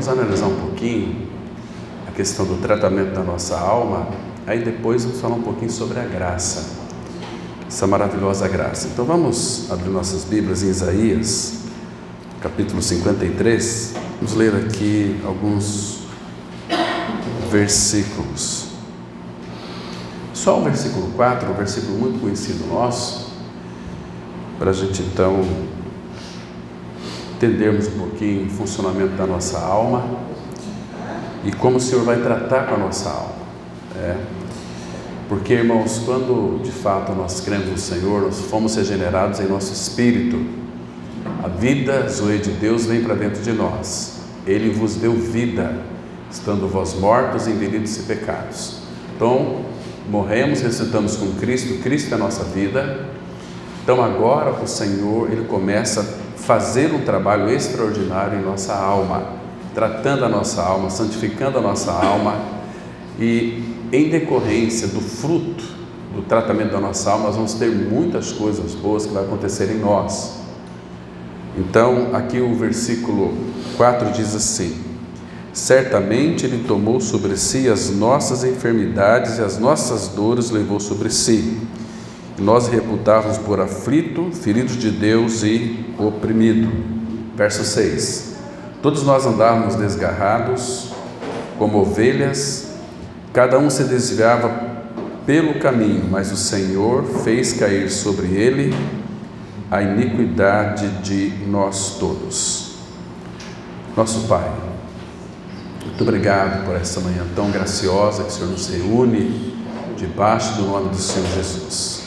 vamos analisar um pouquinho a questão do tratamento da nossa alma, aí depois vamos falar um pouquinho sobre a graça, essa maravilhosa graça. Então vamos abrir nossas Bíblias em Isaías, capítulo 53, vamos ler aqui alguns versículos. Só o versículo 4, um versículo muito conhecido nosso, para a gente então entendermos um pouquinho o funcionamento da nossa alma e como o Senhor vai tratar com a nossa alma. Porque, irmãos, quando de fato nós cremos no Senhor, nós fomos regenerados em nosso espírito, a vida, Zoe de Deus, vem para dentro de nós. Ele vos deu vida, estando vós mortos em delitos e pecados. Então, morremos, ressuscitamos com Cristo, Cristo é a nossa vida. Então agora o Senhor, Ele começa a fazer um trabalho extraordinário em nossa alma, tratando a nossa alma, santificando a nossa alma, e em decorrência do fruto do tratamento da nossa alma, nós vamos ter muitas coisas boas que vai acontecer em nós. Então aqui o versículo 4 diz assim: certamente Ele tomou sobre si as nossas enfermidades e as nossas dores levou sobre si. E nós reputávamos por aflito, ferido de Deus e oprimido. Verso 6: todos nós andávamos desgarrados, como ovelhas, cada um se desviava pelo caminho, mas o Senhor fez cair sobre ele a iniquidade de nós todos. Nosso Pai, muito obrigado por essa manhã tão graciosa que o Senhor nos reúne debaixo do nome do Senhor Jesus.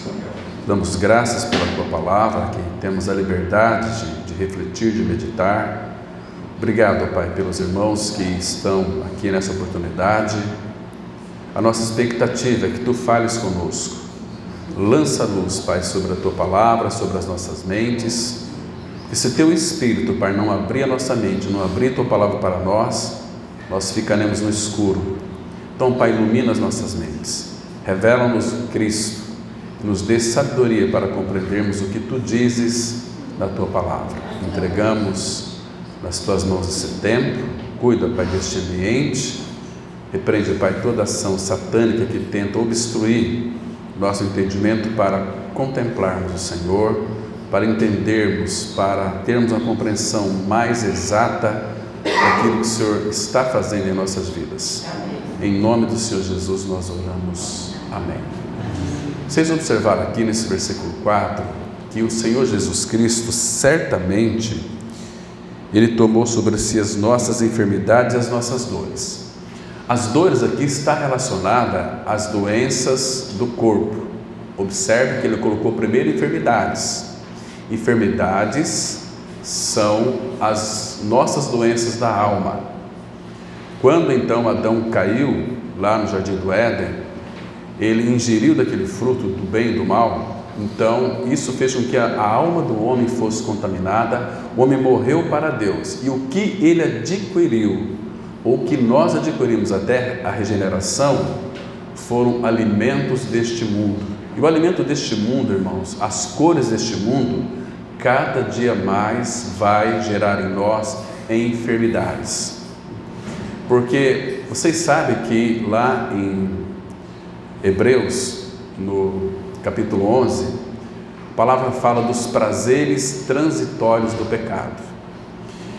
Damos graças pela Tua Palavra, que temos a liberdade de refletir, de meditar. Obrigado, Pai, pelos irmãos que estão aqui nessa oportunidade. A nossa expectativa é que Tu fales conosco. Lança a luz, Pai, sobre a Tua Palavra, sobre as nossas mentes. E se Teu Espírito, Pai, não abrir a nossa mente, não abrir a Tua Palavra para nós ficaremos no escuro. Então, Pai, ilumina as nossas mentes. Revela-nos Cristo. Nos dê sabedoria para compreendermos o que Tu dizes na Tua Palavra. Entregamos nas Tuas mãos esse tempo. Cuida, Pai, deste ambiente. Repreende, Pai, toda ação satânica que tenta obstruir nosso entendimento para contemplarmos o Senhor, para entendermos, para termos uma compreensão mais exata daquilo que o Senhor está fazendo em nossas vidas. Em nome do Senhor Jesus nós oramos. Amém. Vocês observaram aqui nesse versículo 4 que o Senhor Jesus Cristo certamente Ele tomou sobre si as nossas enfermidades e as nossas dores. As dores aqui está relacionada às doenças do corpo. Observe que Ele colocou primeiro enfermidades. Enfermidades são as nossas doenças da alma. Quando então Adão caiu lá no Jardim do Éden, ele ingeriu daquele fruto do bem e do mal, então isso fez com que a alma do homem fosse contaminada, o homem morreu para Deus, e o que ele adquiriu, ou que nós adquirimos até a regeneração, foram alimentos deste mundo. E o alimento deste mundo, irmãos, as cores deste mundo, cada dia mais vai gerar em nós enfermidades. Porque vocês sabem que lá em Hebreus, no capítulo 11, a palavra fala dos prazeres transitórios do pecado.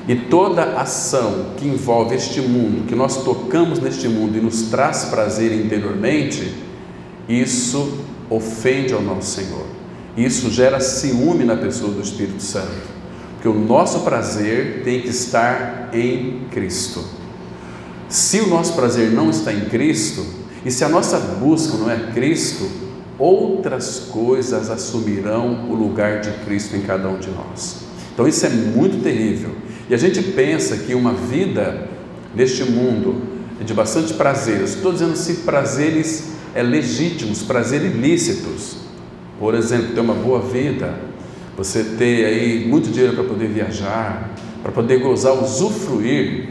E toda ação que envolve este mundo, que nós tocamos neste mundo e nos traz prazer interiormente, isso ofende ao nosso Senhor. Isso gera ciúme na pessoa do Espírito Santo. Porque o nosso prazer tem que estar em Cristo. Se o nosso prazer não está em Cristo, e se a nossa busca não é Cristo, outras coisas assumirão o lugar de Cristo em cada um de nós. Então isso é muito terrível. E a gente pensa que uma vida neste mundo é de bastante prazeres. Estou dizendo assim, prazeres legítimos, prazeres ilícitos. Por exemplo, ter uma boa vida, você ter aí muito dinheiro para poder viajar, para poder gozar, usufruir,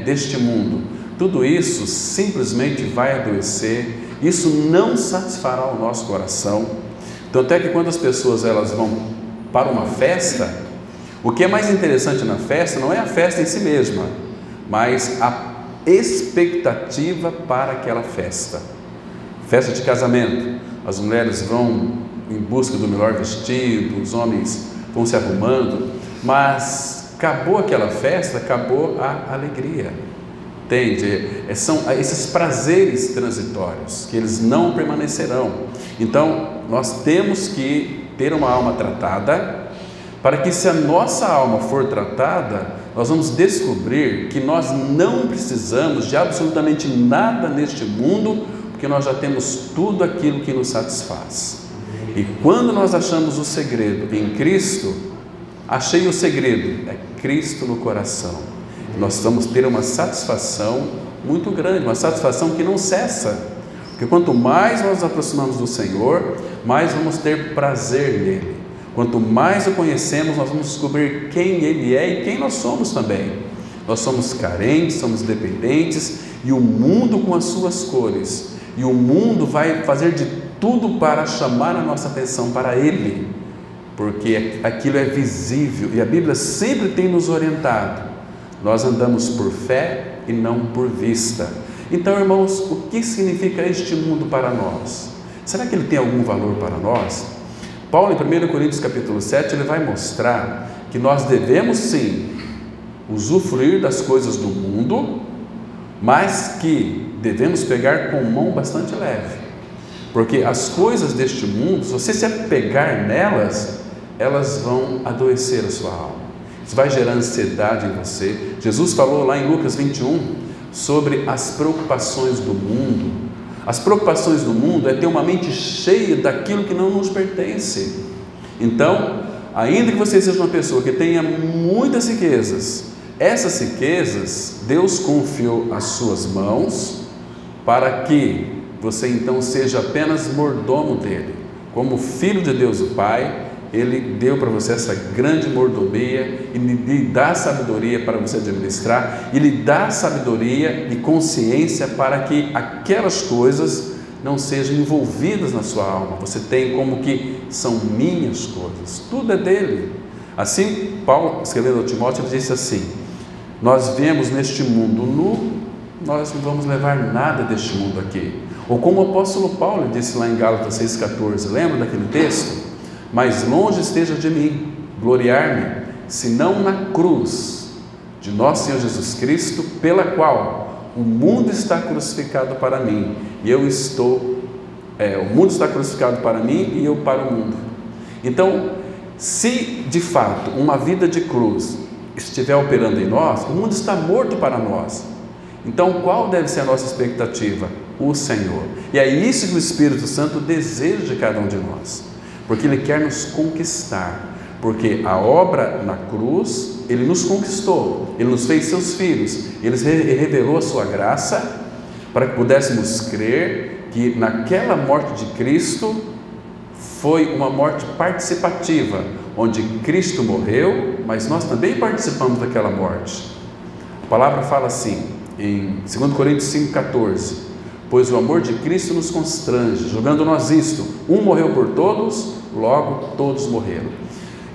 deste mundo. Tudo isso simplesmente vai adoecer, isso não satisfará o nosso coração. Tanto é que quando as pessoas elas vão para uma festa, o que é mais interessante na festa não é a festa em si mesma, mas a expectativa para aquela festa. Festa de casamento, as mulheres vão em busca do melhor vestido, os homens vão se arrumando, mas acabou aquela festa, acabou a alegria. Entende? São esses prazeres transitórios, que eles não permanecerão. Então, nós temos que ter uma alma tratada, para que, se a nossa alma for tratada, nós vamos descobrir que nós não precisamos de absolutamente nada neste mundo, porque nós já temos tudo aquilo que nos satisfaz. E quando nós achamos o segredo em Cristo, achei o segredo, é Cristo no coração. Nós vamos ter uma satisfação muito grande, uma satisfação que não cessa, porque quanto mais nós nos aproximamos do Senhor, mais vamos ter prazer nele. Quanto mais o conhecemos, nós vamos descobrir quem Ele é e quem nós somos também. Nós somos carentes, somos dependentes, e o mundo com as suas cores, e o mundo vai fazer de tudo para chamar a nossa atenção para Ele, porque aquilo é visível, e a Bíblia sempre tem nos orientado. Nós andamos por fé e não por vista. Então, irmãos, o que significa este mundo para nós? Será que ele tem algum valor para nós? Paulo, em 1 Coríntios capítulo 7, ele vai mostrar que nós devemos sim usufruir das coisas do mundo, mas que devemos pegar com mão bastante leve, porque as coisas deste mundo, se você se apegar nelas, elas vão adoecer a sua alma, isso vai gerar ansiedade em você. Jesus falou lá em Lucas 21 sobre as preocupações do mundo. As preocupações do mundo é ter uma mente cheia daquilo que não nos pertence. Então, ainda que você seja uma pessoa que tenha muitas riquezas, essas riquezas Deus confiou às suas mãos para que você então seja apenas mordomo dele. Como filho de Deus o Pai, Ele deu para você essa grande mordomia e lhe dá sabedoria para você administrar, e lhe dá sabedoria e consciência para que aquelas coisas não sejam envolvidas na sua alma. Você tem como que são minhas coisas, tudo é dele. Assim, Paulo, escrevendo ao Timóteo, ele disse assim: nós viemos neste mundo nu, nós não vamos levar nada deste mundo aqui. Ou como o apóstolo Paulo disse lá em Gálatas 6,14, lembra daquele texto? Mas longe esteja de mim gloriar-me, senão na cruz de nosso Senhor Jesus Cristo, pela qual o mundo está crucificado para mim, e eu estou, o mundo está crucificado para mim e eu para o mundo. Então, se de fato uma vida de cruz estiver operando em nós, o mundo está morto para nós. Então, qual deve ser a nossa expectativa? O Senhor. E é isso que o Espírito Santo deseja de cada um de nós, porque Ele quer nos conquistar, porque a obra na cruz, Ele nos conquistou, Ele nos fez seus filhos, Ele revelou a sua graça, para que pudéssemos crer que naquela morte de Cristo, foi uma morte participativa, onde Cristo morreu, mas nós também participamos daquela morte. A palavra fala assim, em 2 Coríntios 5,14, pois o amor de Cristo nos constrange, julgando-nós isto, um morreu por todos, logo todos morreram.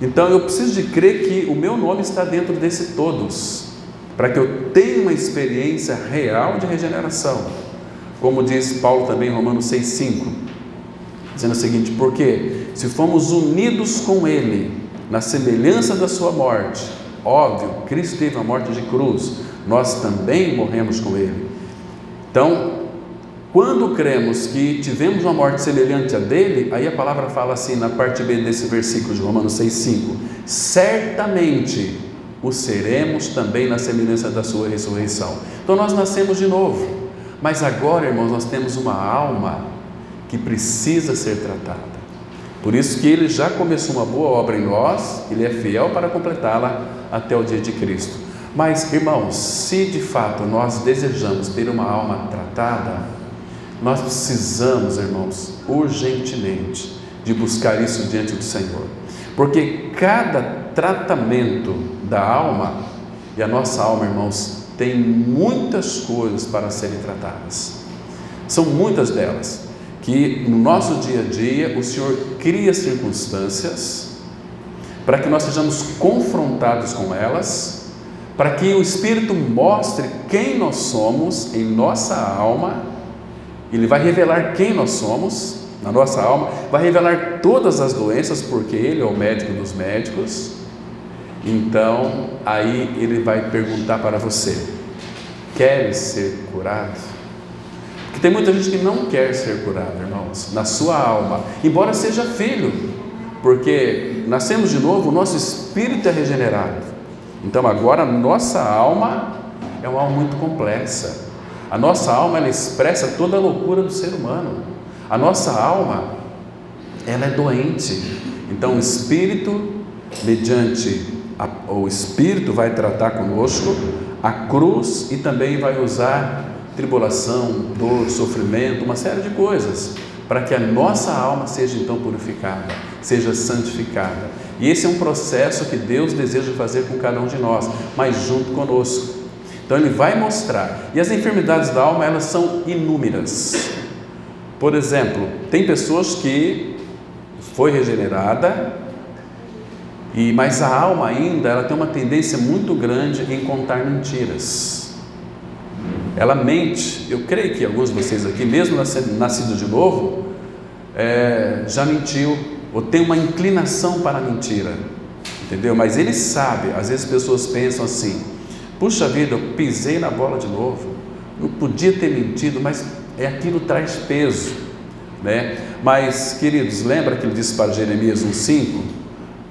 Então eu preciso de crer que o meu nome está dentro desse todos, para que eu tenha uma experiência real de regeneração, como diz Paulo também em Romanos 6,5, dizendo o seguinte: porque se fomos unidos com Ele na semelhança da sua morte, óbvio, Cristo teve a morte de cruz, nós também morremos com Ele. Então, quando cremos que tivemos uma morte semelhante a dele, aí a palavra fala assim na parte B desse versículo de Romanos 6,5, certamente o seremos também na semelhança da sua ressurreição. Então nós nascemos de novo, mas agora, irmãos, nós temos uma alma que precisa ser tratada. Por isso que Ele já começou uma boa obra em nós, Ele é fiel para completá-la até o dia de Cristo. Mas, irmãos, se de fato nós desejamos ter uma alma tratada, nós precisamos, irmãos, urgentemente de buscar isso diante do Senhor, porque cada tratamento da alma, e a nossa alma, irmãos, tem muitas coisas para serem tratadas, são muitas delas, que no nosso dia a dia o Senhor cria circunstâncias para que nós sejamos confrontados com elas, para que o Espírito mostre quem nós somos em nossa alma. Ele vai revelar quem nós somos na nossa alma, vai revelar todas as doenças, porque Ele é o médico dos médicos. Então, aí Ele vai perguntar para você: queres ser curado? Porque tem muita gente que não quer ser curado, irmãos, na sua alma, embora seja filho, porque nascemos de novo, o nosso espírito é regenerado. Então agora a nossa alma é uma alma muito complexa. A nossa alma, ela expressa toda a loucura do ser humano. A nossa alma, ela é doente. Então o Espírito, o Espírito vai tratar conosco a cruz e também vai usar tribulação, dor, sofrimento, uma série de coisas, para que a nossa alma seja então purificada, seja santificada. E esse é um processo que Deus deseja fazer com cada um de nós, mas junto conosco. Então Ele vai mostrar. E as enfermidades da alma, elas são inúmeras. Por exemplo, tem pessoas que foi regenerada, mas a alma ainda, ela tem uma tendência muito grande em contar mentiras. Ela mente. Eu creio que alguns de vocês aqui, mesmo nascido de novo, já mentiu, ou tem uma inclinação para a mentira, entendeu? Mas ele sabe. Às vezes as pessoas pensam assim: puxa vida, eu pisei na bola de novo, não podia ter mentido, mas aquilo traz peso, né? Mas, queridos, lembra que ele disse para Jeremias 1,5: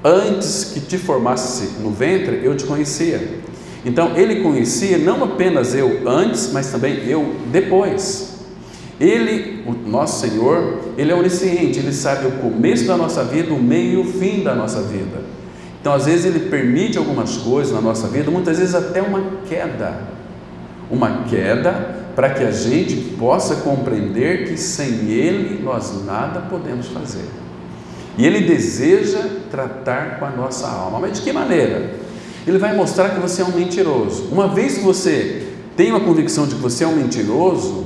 antes que te formasse no ventre, eu te conhecia. Então ele conhecia não apenas eu antes, mas também eu depois. Ele, o nosso Senhor, Ele é onisciente, Ele sabe o começo da nossa vida, o meio e o fim da nossa vida. Então às vezes Ele permite algumas coisas na nossa vida, muitas vezes até uma queda para que a gente possa compreender que sem Ele nós nada podemos fazer. E Ele deseja tratar com a nossa alma. Mas de que maneira? Ele vai mostrar que você é um mentiroso. Uma vez que você tem uma convicção de que você é um mentiroso,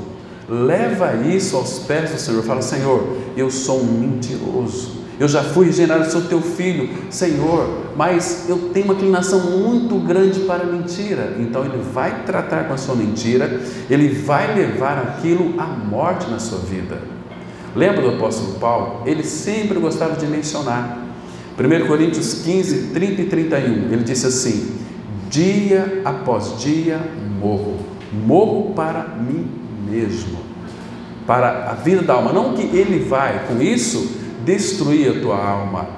leva isso aos pés do Senhor. Fala: Senhor, eu sou um mentiroso, eu já fui regenerado, sou teu filho, Senhor, mas eu tenho uma inclinação muito grande para a mentira. Então Ele vai tratar com a sua mentira, Ele vai levar aquilo à morte na sua vida. Lembra do apóstolo Paulo? Ele sempre gostava de mencionar 1 Coríntios 15, 30 e 31, ele disse assim: dia após dia morro para mim mesmo, para a vida da alma. Não que ele vai com isso destruir a tua alma,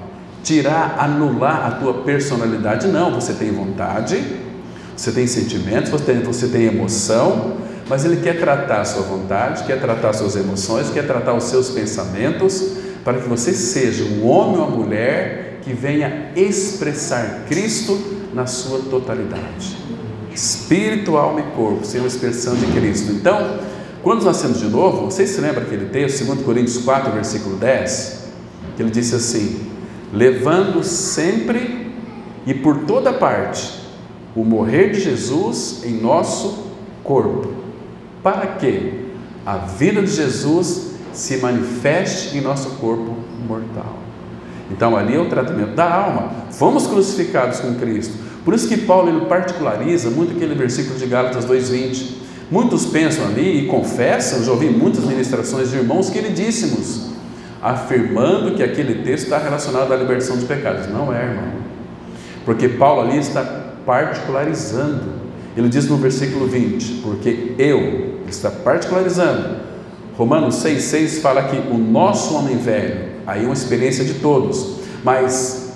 anular a tua personalidade, não. Você tem vontade, você tem sentimentos, você tem emoção, mas ele quer tratar a sua vontade, quer tratar as suas emoções, quer tratar os seus pensamentos, para que você seja um homem ou uma mulher que venha expressar Cristo na sua totalidade. Espírito, alma e corpo, sendo a expressão de Cristo. Então, quando nascemos de novo, vocês se lembram aquele texto, 2 Coríntios 4, versículo 10, que ele disse assim: levando sempre e por toda parte o morrer de Jesus em nosso corpo, para que a vida de Jesus se manifeste em nosso corpo mortal. Então ali é o tratamento da alma. Fomos crucificados com Cristo. Por isso que Paulo ele particulariza muito aquele versículo de Gálatas 2,20. Muitos pensam ali e confessam, já ouvi muitas ministrações de irmãos queridíssimos, afirmando que aquele texto está relacionado à libertação de pecados. Não é, irmão. Porque Paulo ali está particularizando. Ele diz no versículo 20, porque ele está particularizando. Romanos 6,6 fala que o nosso homem velho, aí é uma experiência de todos, mas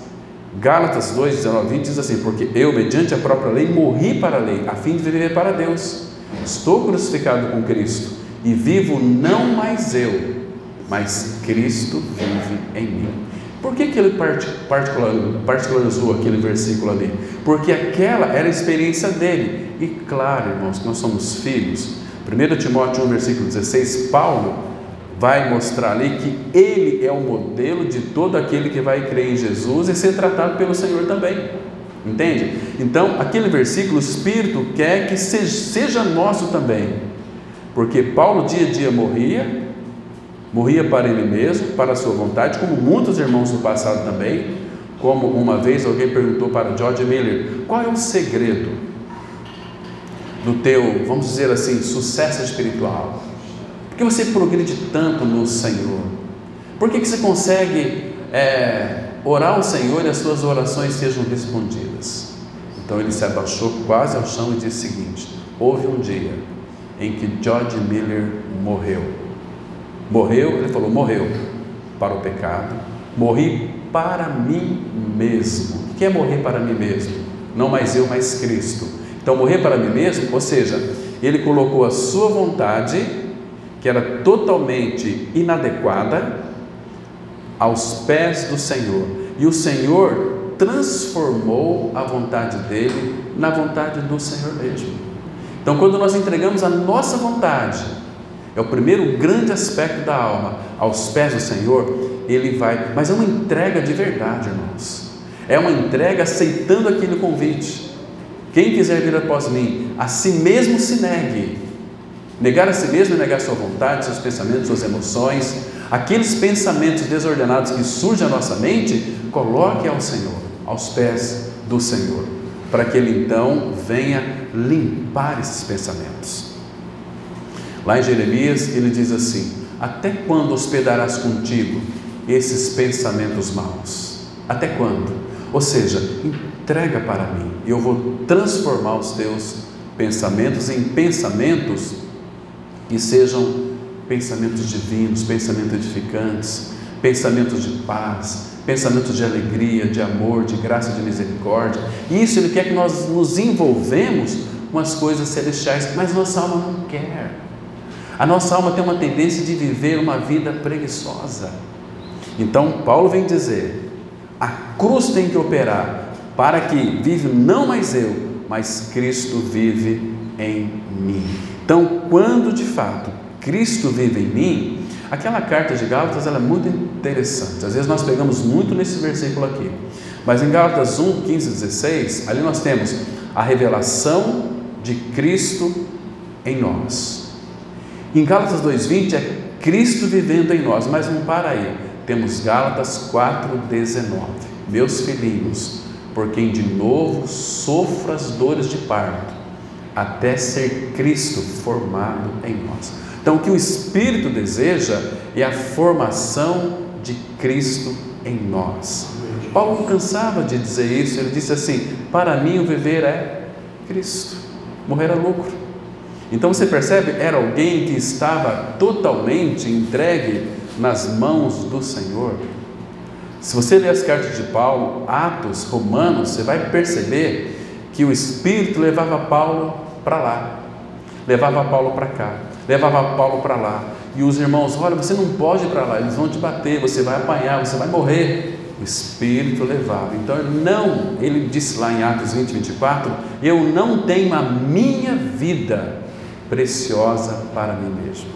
Gálatas 2:19-20 diz assim: porque eu, mediante a própria lei, morri para a lei, a fim de viver para Deus. Estou crucificado com Cristo, e vivo não mais eu, mas Cristo vive em mim. Por que ele particularizou aquele versículo ali? Porque aquela era a experiência dele. E claro, irmãos, que nós somos filhos. 1 Timóteo 1, versículo 16, Paulo vai mostrar ali que ele é o modelo de todo aquele que vai crer em Jesus e ser tratado pelo Senhor também. Entende? Então, aquele versículo, o Espírito quer que seja nosso também. Porque Paulo dia a dia morria para ele mesmo, para a sua vontade, como muitos irmãos do passado também. Como uma vez alguém perguntou para George Miller: qual é o segredo do teu, vamos dizer assim, sucesso espiritual? Por que você progride tanto no Senhor? Por que você consegue orar ao Senhor e as suas orações sejam respondidas? Então ele se abaixou quase ao chão e disse o seguinte: houve um dia em que George Miller morreu. Ele falou, morreu para o pecado, morri para mim mesmo. O que é morrer para mim mesmo? Não mais eu, mas Cristo. Então morrer para mim mesmo, ou seja, ele colocou a sua vontade, que era totalmente inadequada, aos pés do Senhor, e o Senhor transformou a vontade dele na vontade do Senhor mesmo. Então, quando nós entregamos a nossa vontade, é o primeiro grande aspecto da alma, aos pés do Senhor, ele vai, mas é uma entrega de verdade, irmãos, é uma entrega aceitando aquele convite. Quem quiser vir após mim, a si mesmo se negue. Negar a si mesmo é negar sua vontade, seus pensamentos, suas emoções, aqueles pensamentos desordenados que surgem à nossa mente, coloque ao Senhor, aos pés do Senhor, para que Ele então venha limpar esses pensamentos. Lá em Jeremias ele diz assim: até quando hospedarás contigo esses pensamentos maus? Até quando? Ou seja, entrega para mim, e eu vou transformar os teus pensamentos em pensamentos que sejam pensamentos divinos, pensamentos edificantes, pensamentos de paz, pensamentos de alegria, de amor, de graça, de misericórdia. Isso Ele quer que nós nos envolvemos com as coisas celestiais, mas nossa alma não quer. A nossa alma tem uma tendência de viver uma vida preguiçosa. Então Paulo vem dizer: a cruz tem que operar para que vive não mais eu, mas Cristo vive em mim. Então, quando de fato Cristo vive em mim, aquela carta de Gálatas ela é muito interessante. Às vezes nós pegamos muito nesse versículo aqui, mas em Gálatas 1, 15 e 16, ali nós temos a revelação de Cristo em nós. Em Gálatas 2,20 é Cristo vivendo em nós, mas não para aí. Temos Gálatas 4,19: meus filhinhos, por quem de novo sofro as dores de parto, até ser Cristo formado em nós. Então o que o Espírito deseja é a formação de Cristo em nós. Paulo não cansava de dizer isso. Ele disse assim: para mim o viver é Cristo, morrer é lucro. Então você percebe, era alguém que estava totalmente entregue nas mãos do Senhor. Se você ler as cartas de Paulo, Atos, Romanos, você vai perceber que o Espírito levava Paulo para lá, levava Paulo para cá, levava Paulo para lá, e os irmãos: olha, você não pode ir para lá, eles vão te bater, você vai apanhar, você vai morrer. O Espírito levava. Então ele disse lá em Atos 20, 24: eu não tenho a minha vida preciosa para mim mesmo.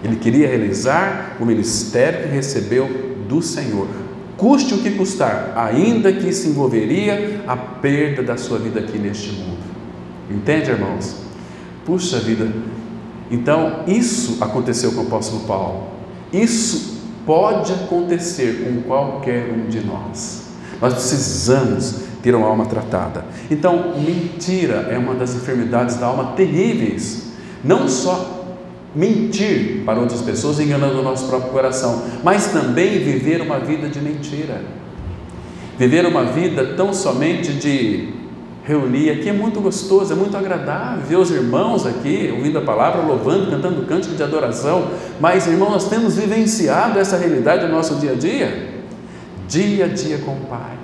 Ele queria realizar o ministério que recebeu do Senhor, custe o que custar, ainda que isso envolveria a perda da sua vida aqui neste mundo. Entende, irmãos? Puxa vida! Então isso aconteceu com o apóstolo Paulo. Isso pode acontecer com qualquer um de nós. Nós precisamos ter uma alma tratada. Então, mentira é uma das enfermidades da alma terríveis. Não só mentir para outras pessoas, enganando o nosso próprio coração, mas também viver uma vida de mentira. Viver uma vida tão somente de reunir. Aqui é muito gostoso, é muito agradável ver os irmãos aqui, ouvindo a palavra, louvando, cantando cântico de adoração, mas, irmão, nós temos vivenciado essa realidade no nosso dia a dia com o Pai,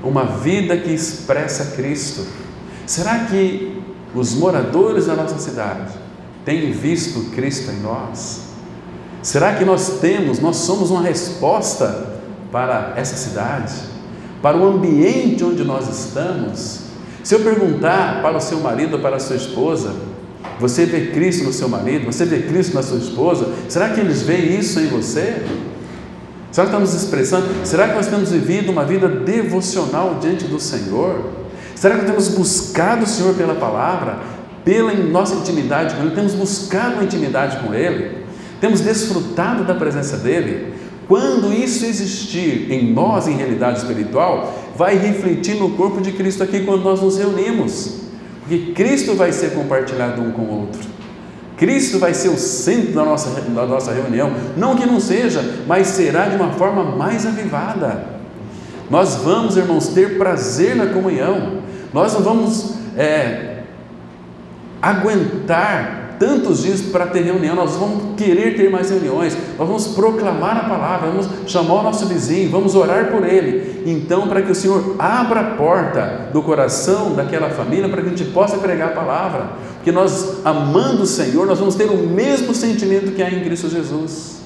uma vida que expressa Cristo. Será que os moradores da nossa cidade têm visto Cristo em nós? Será que nós somos uma resposta para essa cidade, para o ambiente onde nós estamos? Se eu perguntar para o seu marido ou para a sua esposa: você vê Cristo no seu marido? Você vê Cristo na sua esposa? Será que eles veem isso em você? Será que estamos expressando? Será que nós temos vivido uma vida devocional diante do Senhor? Será que temos buscado o Senhor pela palavra, pela nossa intimidade com Ele? Temos buscado uma intimidade com Ele? Temos desfrutado da presença dEle? Quando isso existir em nós, em realidade espiritual, vai refletir no corpo de Cristo aqui quando nós nos reunimos. Porque Cristo vai ser compartilhado um com o outro. Cristo vai ser o centro da nossa reunião. Não que não seja, mas será de uma forma mais avivada. Nós vamos, irmãos, ter prazer na comunhão. Nós não vamos aguentar tantos dias para ter reunião. Nós vamos querer ter mais reuniões. Nós vamos proclamar a palavra, vamos chamar o nosso vizinho, vamos orar por ele. Então, para que o Senhor abra a porta do coração daquela família, para que a gente possa pregar a palavra. Porque nós, amando o Senhor, nós vamos ter o mesmo sentimento que há em Cristo Jesus.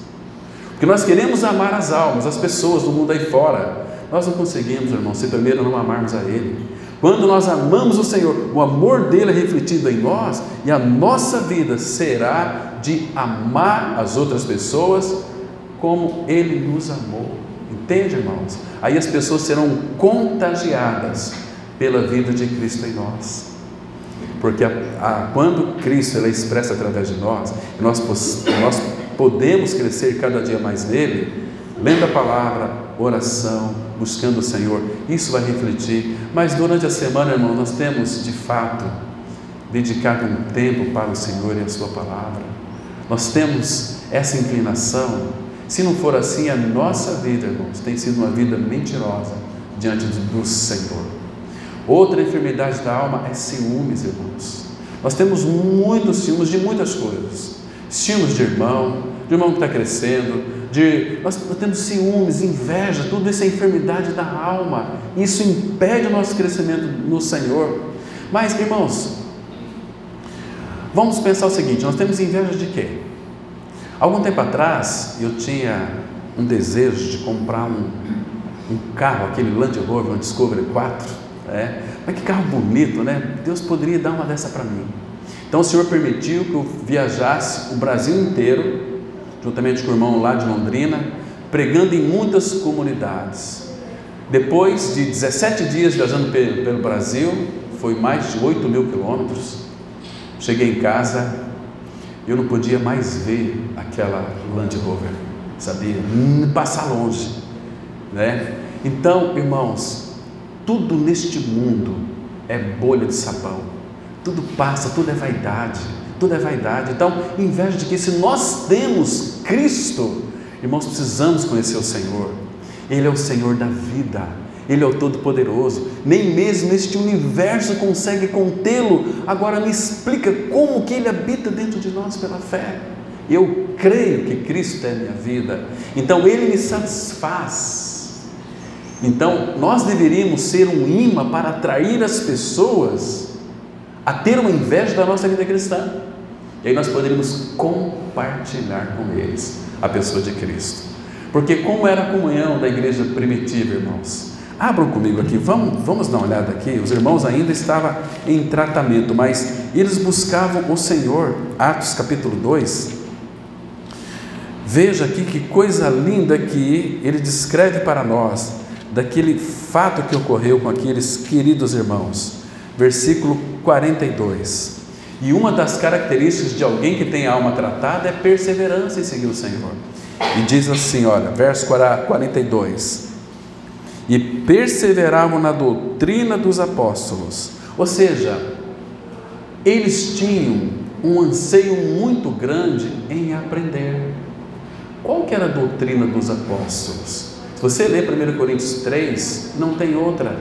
Porque nós queremos amar as almas, as pessoas do mundo aí fora. Nós não conseguimos, irmão, se primeiro não amarmos a Ele. Quando nós amamos o Senhor, o amor dele é refletido em nós, e a nossa vida será de amar as outras pessoas como Ele nos amou. Entende, irmãos? Aí as pessoas serão contagiadas pela vida de Cristo em nós. Porque quando Cristo é expresso através de nós, nós podemos crescer cada dia mais nele, lendo a palavra, oração, buscando o Senhor. Isso vai refletir. Mas durante a semana, irmão, nós temos de fato dedicado um tempo para o Senhor e a sua palavra. Nós temos essa inclinação. Se não for assim, a nossa vida, irmãos, tem sido uma vida mentirosa diante do Senhor. Outra enfermidade da alma é ciúmes, irmãos. Nós temos muitos ciúmes de muitas coisas. Ciúmes de irmão que está crescendo, nós temos ciúmes, inveja, tudo isso é enfermidade da alma. Isso impede o nosso crescimento no Senhor. Mas, irmãos, vamos pensar o seguinte: nós temos inveja de quê? Algum tempo atrás eu tinha um desejo de comprar um carro, aquele Land Rover, um Discovery 4, mas que carro bonito, né? Deus poderia dar uma dessa para mim. Então o Senhor permitiu que eu viajasse o Brasil inteiro, juntamente com o irmão lá de Londrina, pregando em muitas comunidades. Depois de 17 dias viajando pelo Brasil, foi mais de 8.000 quilômetros, cheguei em casa, eu não podia mais ver aquela Land Rover, sabia? Passar longe, né? Então, irmãos, tudo neste mundo é bolha de sabão, tudo passa, tudo é vaidade. Tudo é vaidade. Então, inveja de que se nós temos Cristo, irmãos, precisamos conhecer o Senhor. Ele é o Senhor da vida, Ele é o Todo-Poderoso. Nem mesmo este universo consegue contê-lo. Agora me explica como que Ele habita dentro de nós pela fé. Eu creio que Cristo é a minha vida, então Ele me satisfaz. Então nós deveríamos ser um imã para atrair as pessoas a ter uma inveja da nossa vida cristã. E aí nós poderíamos compartilhar com eles a pessoa de Cristo. Porque como era a comunhão da igreja primitiva, irmãos? Abram comigo aqui, vamos dar uma olhada aqui. Os irmãos ainda estavam em tratamento, mas eles buscavam o Senhor. Atos capítulo 2. Veja aqui que coisa linda que ele descreve para nós, daquele fato que ocorreu com aqueles queridos irmãos. Versículo 42. E uma das características de alguém que tem a alma tratada é perseverança em seguir o Senhor. E diz assim, olha, verso 42. E perseveravam na doutrina dos apóstolos. Ou seja, eles tinham um anseio muito grande em aprender. Qual que era a doutrina dos apóstolos? Se você ler 1 Coríntios 3, não tem outra.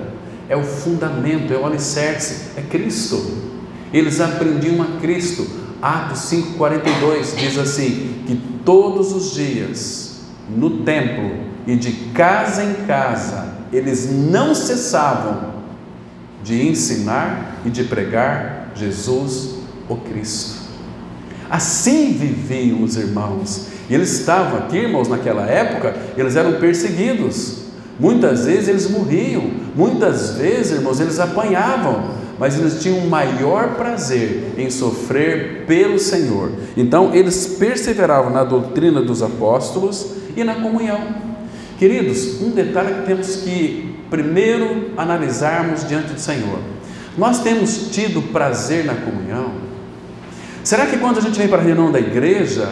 É o fundamento, é o alicerce, é Cristo. Eles aprendiam a Cristo. Atos 5,42 diz assim, que todos os dias, no templo e de casa em casa, eles não cessavam de ensinar e de pregar Jesus, o Cristo. Assim viviam os irmãos. E eles estavam aqui, irmãos, naquela época, eles eram perseguidos. Muitas vezes eles morriam, muitas vezes, irmãos, eles apanhavam, mas eles tinham um maior prazer em sofrer pelo Senhor. Então, eles perseveravam na doutrina dos apóstolos e na comunhão. Queridos, um detalhe que temos que primeiro analisarmos diante do Senhor. Nós temos tido prazer na comunhão? Será que quando a gente vem para a reunião da igreja,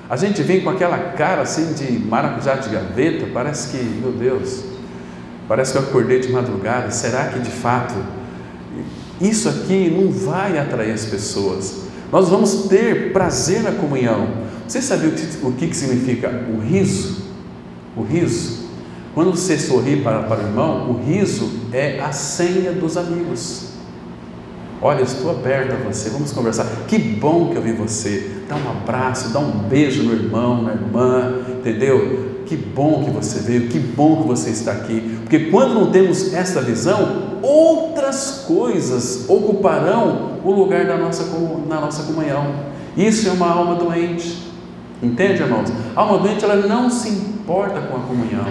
a gente vem com aquela cara assim de maracujá de gaveta? Parece que, meu Deus, parece que eu acordei de madrugada. Será que de fato Isso aqui não vai atrair as pessoas. Nós vamos ter prazer na comunhão. Você sabe o que significa o riso? O riso. Quando você sorri para o irmão, o riso é a senha dos amigos. Olha, eu estou aberto a você, vamos conversar. Que bom que eu vi você. Dá um abraço, dá um beijo no irmão, na irmã, entendeu? Que bom que você veio, que bom que você está aqui. Porque quando não temos essa visão, outras coisas ocuparão o lugar na nossa comunhão. Isso é uma alma doente. Entende, irmãos? A alma doente, ela não se importa com a comunhão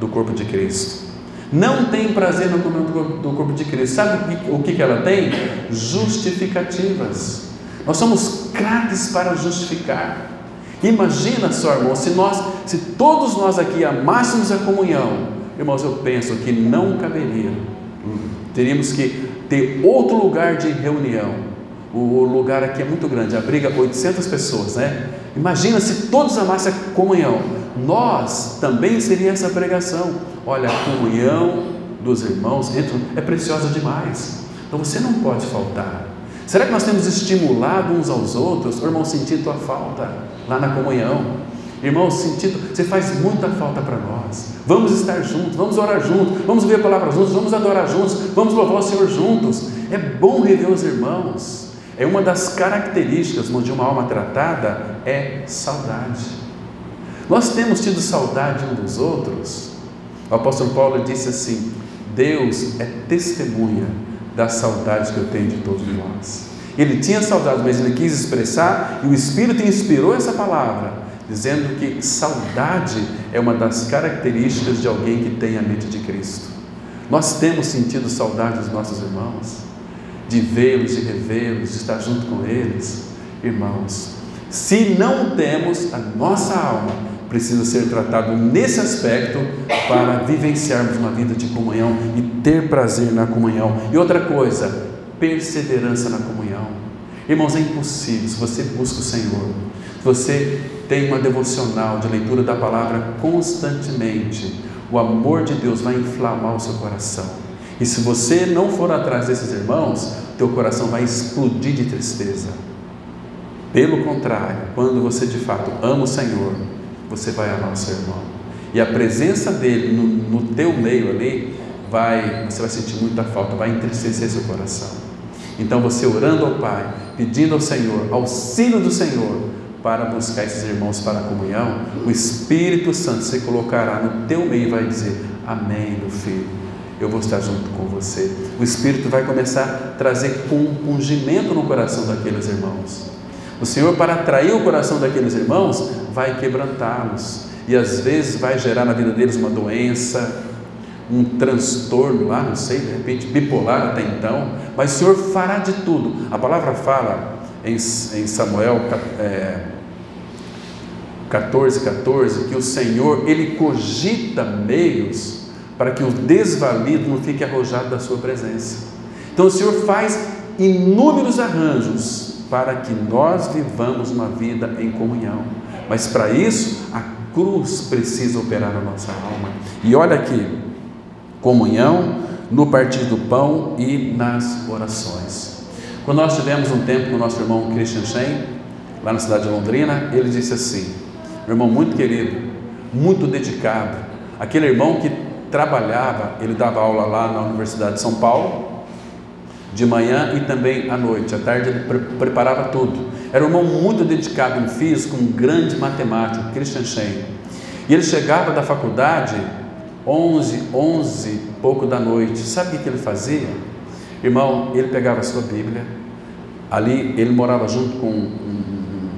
do corpo de Cristo. Não tem prazer na comunhão do corpo de Cristo. Sabe o que ela tem? Justificativas. Nós somos craques para justificar. Imagina só, irmão, se todos nós aqui amássemos a comunhão, irmãos, eu penso que não caberia. Teríamos que ter outro lugar de reunião. O lugar aqui é muito grande, abriga 800 pessoas, né? Imagina se todos amassem a comunhão. Nós também seria essa pregação. Olha, a comunhão dos irmãos é preciosa demais. Então você não pode faltar. Será que nós temos estimulado uns aos outros? Irmão, sentindo tua falta lá na comunhão. Irmão, você faz muita falta para nós. Vamos estar juntos, vamos orar juntos, vamos ver a palavra juntos, vamos adorar juntos, vamos louvar o Senhor juntos. É bom rever os irmãos. É uma das características de uma alma tratada, é saudade. Nós temos tido saudade uns dos outros. O apóstolo Paulo disse assim: Deus é testemunha da saudade que eu tenho de todos nós. Ele tinha saudade, mas ele quis expressar, e o Espírito inspirou essa palavra, dizendo que saudade é uma das características de alguém que tem a mente de Cristo. Nós temos sentido saudade dos nossos irmãos, de vê-los, de revê-los, de estar junto com eles. Irmãos, se não temos, a nossa alma precisa ser tratado nesse aspecto para vivenciarmos uma vida de comunhão e ter prazer na comunhão. E outra coisa, perseverança na comunhão. Irmãos, é impossível, se você busca o Senhor, se você tem uma devocional de leitura da palavra constantemente, o amor de Deus vai inflamar o seu coração. E se você não for atrás desses irmãos, teu coração vai explodir de tristeza. Pelo contrário, quando você de fato ama o Senhor, você vai amar o seu irmão. E a presença dele no teu meio ali, você vai sentir muita falta, vai entristecer seu coração. Então você orando ao Pai, pedindo ao Senhor, auxílio do Senhor, para buscar esses irmãos para a comunhão, o Espírito Santo se colocará no teu meio e vai dizer: amém, meu filho, eu vou estar junto com você. O Espírito vai começar a trazer compungimento no coração daqueles irmãos. O Senhor, para atrair o coração daqueles irmãos, vai quebrantá-los, e às vezes vai gerar na vida deles uma doença, um transtorno lá, não sei, de repente bipolar até então, mas o Senhor fará de tudo. A palavra fala em Samuel 14:14, que o Senhor, Ele cogita meios para que o desvalido não fique arrojado da sua presença. Então o Senhor faz inúmeros arranjos para que nós vivamos uma vida em comunhão, mas para isso a cruz precisa operar na nossa alma. E olha aqui, comunhão no partir do pão e nas orações. Quando nós tivemos um tempo com o nosso irmão Christian Shane, lá na cidade de Londrina, ele disse assim, meu irmão muito querido, muito dedicado, aquele irmão que trabalhava, ele dava aula lá na Universidade de São Paulo, de manhã e também à noite, à tarde ele preparava tudo. Era um irmão muito dedicado, um físico, um grande matemático, Christian Shane. E ele chegava da faculdade 11 e pouco da noite. Sabe o que ele fazia? Irmão, ele pegava a sua Bíblia, ali ele morava junto com um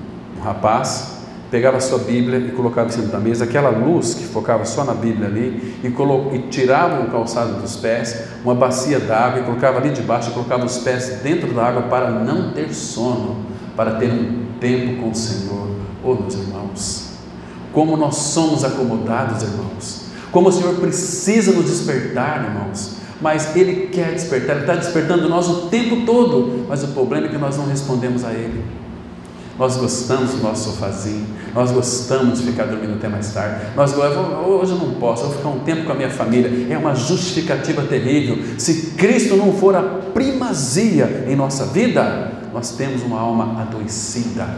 rapaz, pegava a sua Bíblia e colocava em cima da mesa, aquela luz que focava só na Bíblia ali, e tirava o calçado dos pés, uma bacia d'água, e colocava ali debaixo, e colocava os pés dentro da água para não ter sono, para ter um tempo com o Senhor. Oh, meus irmãos, como nós somos acomodados, irmãos, como o Senhor precisa nos despertar, irmãos, mas Ele quer despertar, Ele está despertando nós o tempo todo, mas o problema é que nós não respondemos a Ele. Nós gostamos do nosso sofazinho, nós gostamos de ficar dormindo até mais tarde. Hoje eu não posso, eu vou ficar um tempo com a minha família. É uma justificativa terrível. Se Cristo não for a primazia em nossa vida, nós temos uma alma adoecida,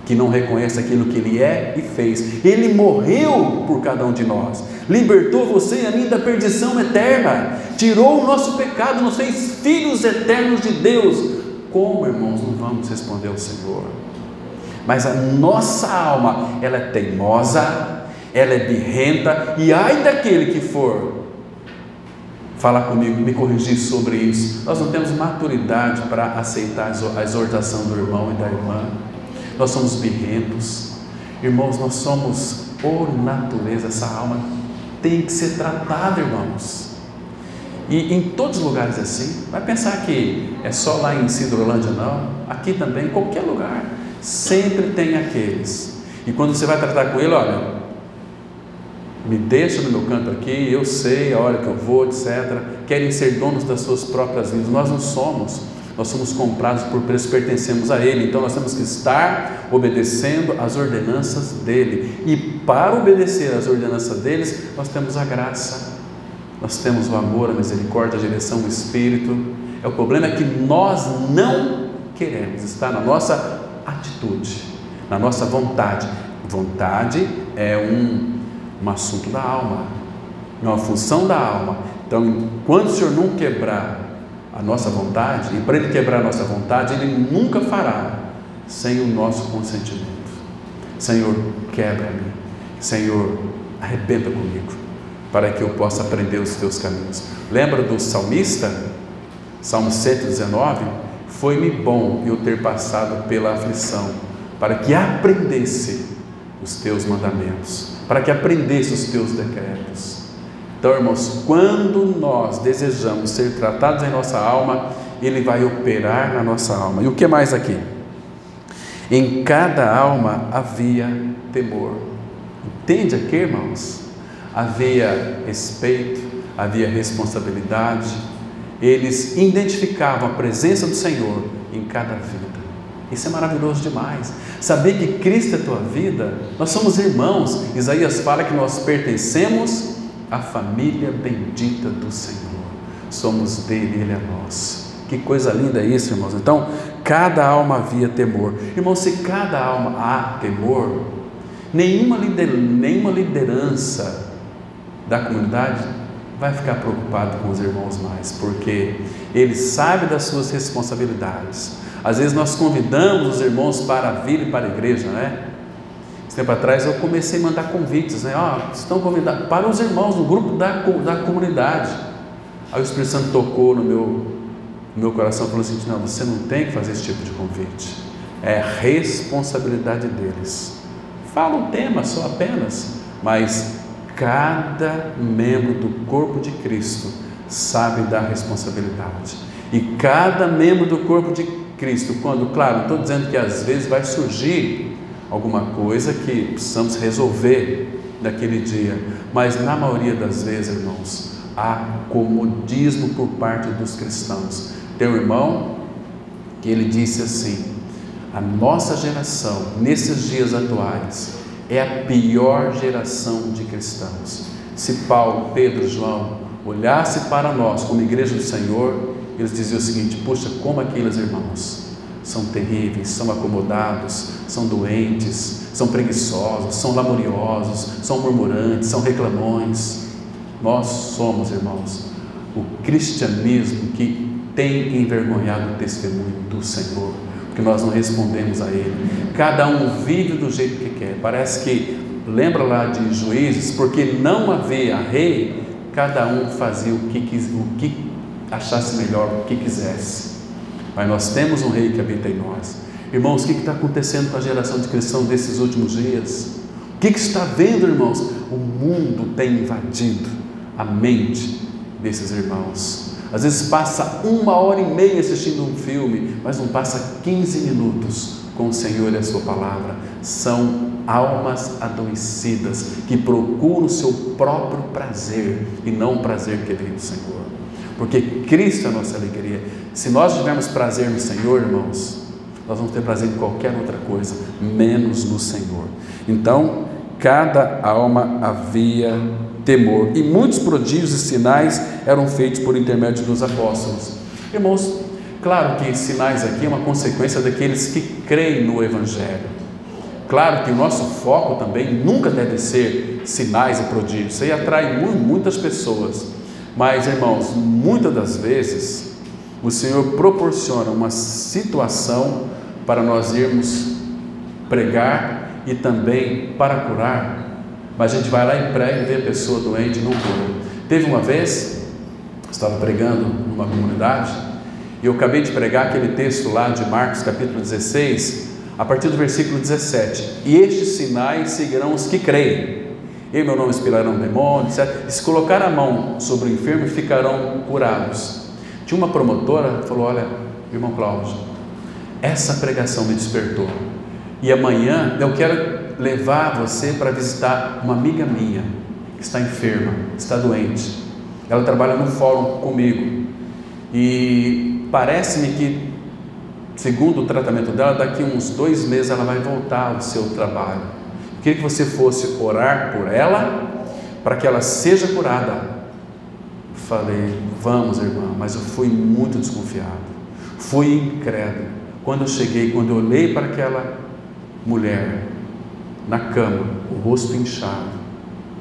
que não reconhece aquilo que Ele é e fez. Ele morreu por cada um de nós, libertou você e a mim da perdição eterna, tirou o nosso pecado, nos fez filhos eternos de Deus. Como, irmãos, não vamos responder ao Senhor? Mas a nossa alma, ela é teimosa, ela é birrenta, e ai daquele que for falar comigo, me corrigir sobre isso. Nós não temos maturidade para aceitar a exortação do irmão e da irmã. Nós somos birrentos, irmãos, nós somos por natureza. Essa alma tem que ser tratada, irmãos, e em todos os lugares assim. Vai pensar que é só lá em Cidrolândia, não, aqui também, em qualquer lugar, sempre tem aqueles, e quando você vai tratar com ele, olha, me deixa no meu canto aqui, eu sei a hora que eu vou, etc. Querem ser donos das suas próprias vidas. Nós não somos. Nós somos comprados por preço, pertencemos a Ele. Então nós temos que estar obedecendo às ordenanças dEle. E para obedecer às ordenanças deles, nós temos a graça, nós temos o amor, a misericórdia, a direção, o Espírito. O problema é que nós não queremos, está na nossa atitude, na nossa vontade. Vontade é um assunto da alma, é uma função da alma. Então, enquanto o Senhor não quebrar a nossa vontade, e para Ele quebrar a nossa vontade, Ele nunca fará sem o nosso consentimento. Senhor, quebra-me. Senhor, arrebenta comigo, para que eu possa aprender os Teus caminhos. Lembra do salmista? Salmo 119, foi-me bom eu ter passado pela aflição, para que aprendesse os Teus mandamentos, para que aprendesse os Teus decretos. Então, irmãos, quando nós desejamos ser tratados em nossa alma, Ele vai operar na nossa alma. E o que mais aqui? Em cada alma havia temor. Entende aqui, irmãos? Havia respeito, havia responsabilidade. Eles identificavam a presença do Senhor em cada vida. Isso é maravilhoso demais. Saber que Cristo é a tua vida. Nós somos irmãos. Isaías fala que nós pertencemos à família bendita do Senhor. Somos dele, Ele é nosso. Que coisa linda isso, irmãos. Então, cada alma havia temor. Irmãos, se cada alma há temor, nenhuma liderança da comunidade vai ficar preocupado com os irmãos mais, porque ele sabe das suas responsabilidades. Às vezes nós convidamos os irmãos para vir para a igreja, né? Esse tempo atrás eu comecei a mandar convites, né? Estão convidados para os irmãos no grupo da comunidade. Aí o Espírito Santo tocou no meu coração e falou assim: não, você não tem que fazer esse tipo de convite, é responsabilidade deles. Fala um tema só apenas, mas cada membro do corpo de Cristo sabe da responsabilidade. E cada membro do corpo de Cristo, quando, claro, não estou dizendo que às vezes vai surgir alguma coisa que precisamos resolver naquele dia, mas na maioria das vezes, irmãos, há comodismo por parte dos cristãos. Tem um irmão que ele disse assim: a nossa geração, nesses dias atuais, é a pior geração de cristãos. Se Paulo, Pedro, João olhasse para nós como igreja do Senhor, eles diziam o seguinte: puxa, como aqueles irmãos são terríveis, são acomodados, são doentes, são preguiçosos, são laboriosos, são murmurantes, são reclamões. Nós somos, irmãos, o cristianismo que tem envergonhado o testemunho do Senhor, porque nós não respondemos a Ele. Cada um vive do jeito que quer. Parece que, lembra lá de Juízes, porque não havia rei, cada um fazia o que achasse melhor, o que quisesse. Mas nós temos um rei que habita em nós. Irmãos, o que está acontecendo com a geração de cristãos desses últimos dias? O que está vendo, irmãos? O mundo tem invadido a mente desses irmãos. Às vezes passa 1h30 assistindo um filme, mas não passa 15 minutos com o Senhor e a sua palavra. São almas adoecidas que procuram o seu próprio prazer e não o prazer que vem do Senhor, porque Cristo é a nossa alegria. Se nós tivermos prazer no Senhor, irmãos, nós vamos ter prazer em qualquer outra coisa, menos no Senhor. Então, cada alma havia temor, e muitos prodígios e sinais eram feitos por intermédio dos apóstolos. Irmãos, claro que sinais aqui é uma consequência daqueles que creem no Evangelho. Claro que o nosso foco também nunca deve ser sinais e prodígios, isso aí atrai muitas pessoas, mas, irmãos, muitas das vezes o Senhor proporciona uma situação para nós irmos pregar e também para curar, mas a gente vai lá e prega e vê a pessoa doente e não cura. Teve uma vez, estava pregando numa comunidade, e eu acabei de pregar aquele texto lá de Marcos capítulo 16, a partir do versículo 17, e estes sinais seguirão os que creem, em meu nome expirarão demônios, etc. E se colocar a mão sobre o enfermo, ficarão curados. Tinha uma promotora que falou: olha, irmão Cláudio, essa pregação me despertou, e amanhã eu quero levar você para visitar uma amiga minha, que está enferma, está doente, ela trabalha no fórum comigo, e parece-me que, segundo o tratamento dela, daqui uns 2 meses ela vai voltar ao seu trabalho. Eu queria que você fosse orar por ela, para que ela seja curada. Falei: vamos, irmã, mas eu fui muito desconfiado, fui incrédulo. Quando eu cheguei, quando eu olhei para aquela mulher na cama, o rosto inchado,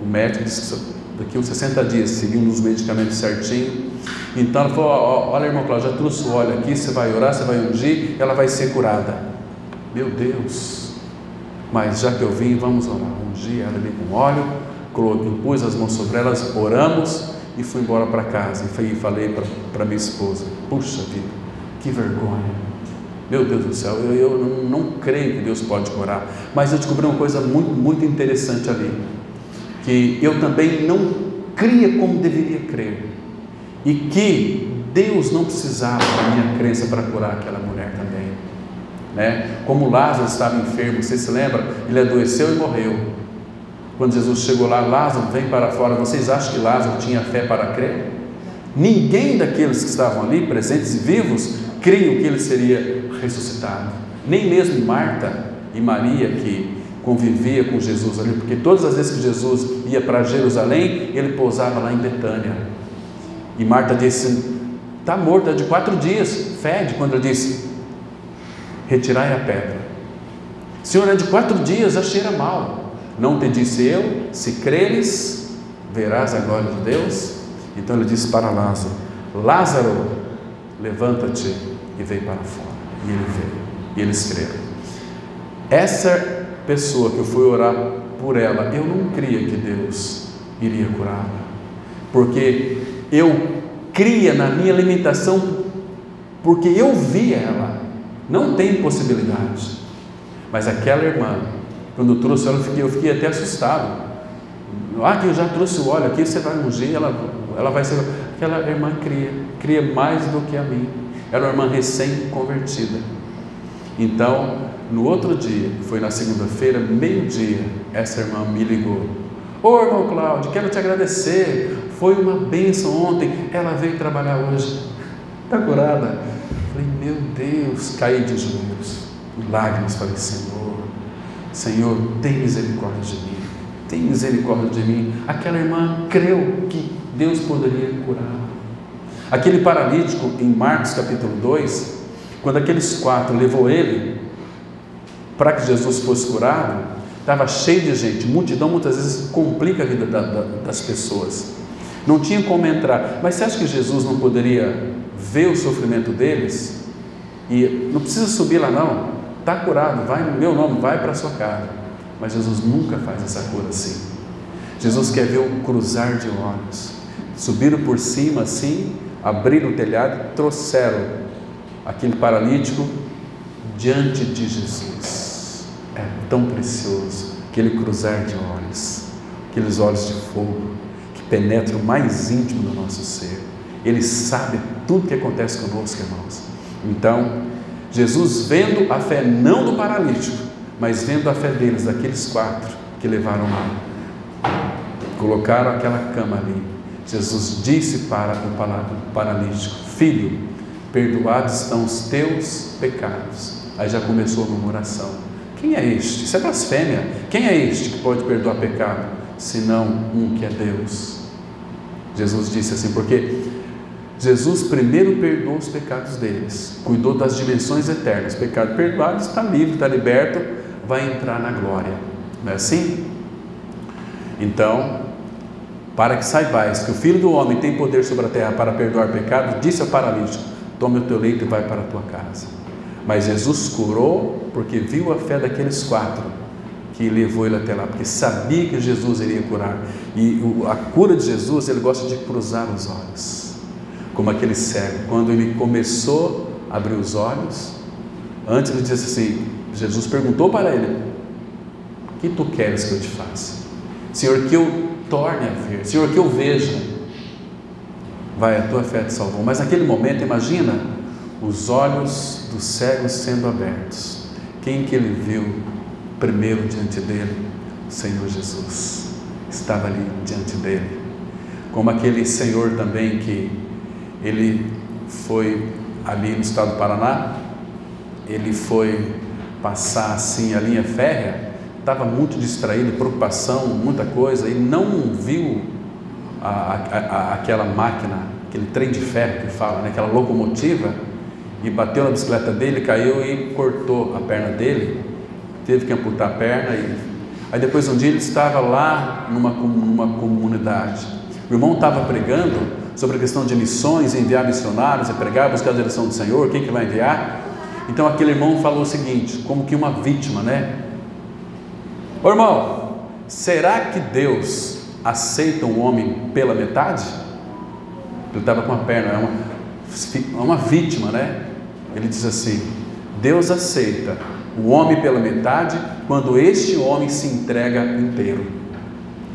o médico disse que daqui uns 60 dias, seguindo os medicamentos certinho. Então ela falou: olha, irmão Cláudio, já trouxe o óleo aqui, você vai orar, você vai ungir, ela vai ser curada. Meu Deus, mas já que eu vim, vamos orar. Ungi ela ali com óleo, pus as mãos sobre elas, oramos e fui embora para casa. E falei para minha esposa: puxa vida, que vergonha, meu Deus do céu, eu não creio que Deus pode curar. Mas eu descobri uma coisa muito interessante ali, que eu também não cria como deveria crer, e que Deus não precisava da minha crença para curar aquela mulher também, né? Como Lázaro estava enfermo, você se lembra? Ele adoeceu e morreu. Quando Jesus chegou lá: Lázaro, vem para fora. Vocês acham que Lázaro tinha fé para crer? Ninguém daqueles que estavam ali, presentes e vivos, criam que ele seria ressuscitado. Nem mesmo Marta e Maria, que convivia com Jesus ali, porque todas as vezes que Jesus ia para Jerusalém, ele pousava lá em Betânia. E Marta disse: está morto, é de 4 dias, fede. Quando ele disse: retirai a pedra. Senhor, é de 4 dias, já cheira mal. Não te disse eu, se creres, verás a glória de Deus? Então ele disse para Lázaro: Lázaro, levanta-te e vem para fora. E ele veio, e eles creram. Essa pessoa que eu fui orar por ela, eu não cria que Deus iria curá-la, porque eu cria na minha limitação, porque eu via ela, não tem possibilidade. Mas aquela irmã, quando eu trouxe ela, eu fiquei até assustado. Que eu já trouxe o óleo aqui, você vai ungir, ela vai ser. Aquela irmã cria mais do que a mim. Era uma irmã recém-convertida. Então, no outro dia, que foi na segunda-feira, meio-dia, essa irmã me ligou: ô irmão Cláudio, quero te agradecer, foi uma bênção ontem, ela veio trabalhar hoje, está curada. Falei: meu Deus, caí de joelhos, lágrimas. Falei: Senhor, tem misericórdia de mim, tem misericórdia de mim. Aquela irmã creu que Deus poderia curar. Aquele paralítico em Marcos capítulo 2, quando aqueles 4 levou ele para que Jesus fosse curado, estava cheio de gente. Multidão muitas vezes complica a vida das pessoas, não tinha como entrar. Mas você acha que Jesus não poderia ver o sofrimento deles e não precisa subir lá não, está curado, vai no meu nome, vai para a sua casa? Mas Jesus nunca faz essa cura assim. Jesus quer ver o cruzar de olhos. Subiram por cima assim, abriram o telhado e trouxeram aquele paralítico diante de Jesus. É tão precioso aquele cruzar de olhos, aqueles olhos de fogo que penetram o mais íntimo do nosso ser. Ele sabe tudo que acontece conosco, irmãos. Então, Jesus, vendo a fé não do paralítico, mas vendo a fé deles, daqueles 4 que levaram lá, colocaram aquela cama ali, Jesus disse para o paralítico: filho, perdoados estão os teus pecados. Aí já começou a murmuração. Quem é este? Isso é blasfêmia. Quem é este que pode perdoar pecado, senão um que é Deus? Jesus disse assim, porque Jesus primeiro perdoou os pecados deles, cuidou das dimensões eternas. Pecado perdoado, está livre, está liberto, vai entrar na glória. Não é assim? Então, para que saibais que o Filho do Homem tem poder sobre a terra para perdoar pecado, disse ao paralítico: tome o teu leito e vai para a tua casa. Mas Jesus curou porque viu a fé daqueles 4 que levou ele até lá, porque sabia que Jesus iria curar. E a cura de Jesus, ele gosta de cruzar os olhos, como aquele cego. Quando ele começou a abrir os olhos, antes ele disse assim, Jesus perguntou para ele: o que tu queres que eu te faça? Senhor, que eu torne a ver, Senhor, que eu veja. Vai, a tua fé te salvou. Mas naquele momento, imagina os olhos dos cegos sendo abertos. Quem que ele viu primeiro diante dele? O Senhor Jesus estava ali diante dele. Como aquele senhor também que ele foi ali no estado do Paraná, ele foi passar assim a linha férrea, estava muito distraído, preocupação, muita coisa, e não viu aquela máquina, aquele trem de ferro que fala, né? Aquela locomotiva, e bateu na bicicleta dele, caiu e cortou a perna dele, teve que amputar a perna. Aí depois um dia ele estava lá numa comunidade, o irmão estava pregando sobre a questão de missões, enviar missionários, e pregar, buscar a direção do Senhor, quem que vai enviar. Então aquele irmão falou o seguinte, como que uma vítima, né? Ô irmão, será que Deus aceita um homem pela metade? Ele estava com a perna, uma vítima, né? Ele diz assim: Deus aceita o homem pela metade quando este homem se entrega inteiro.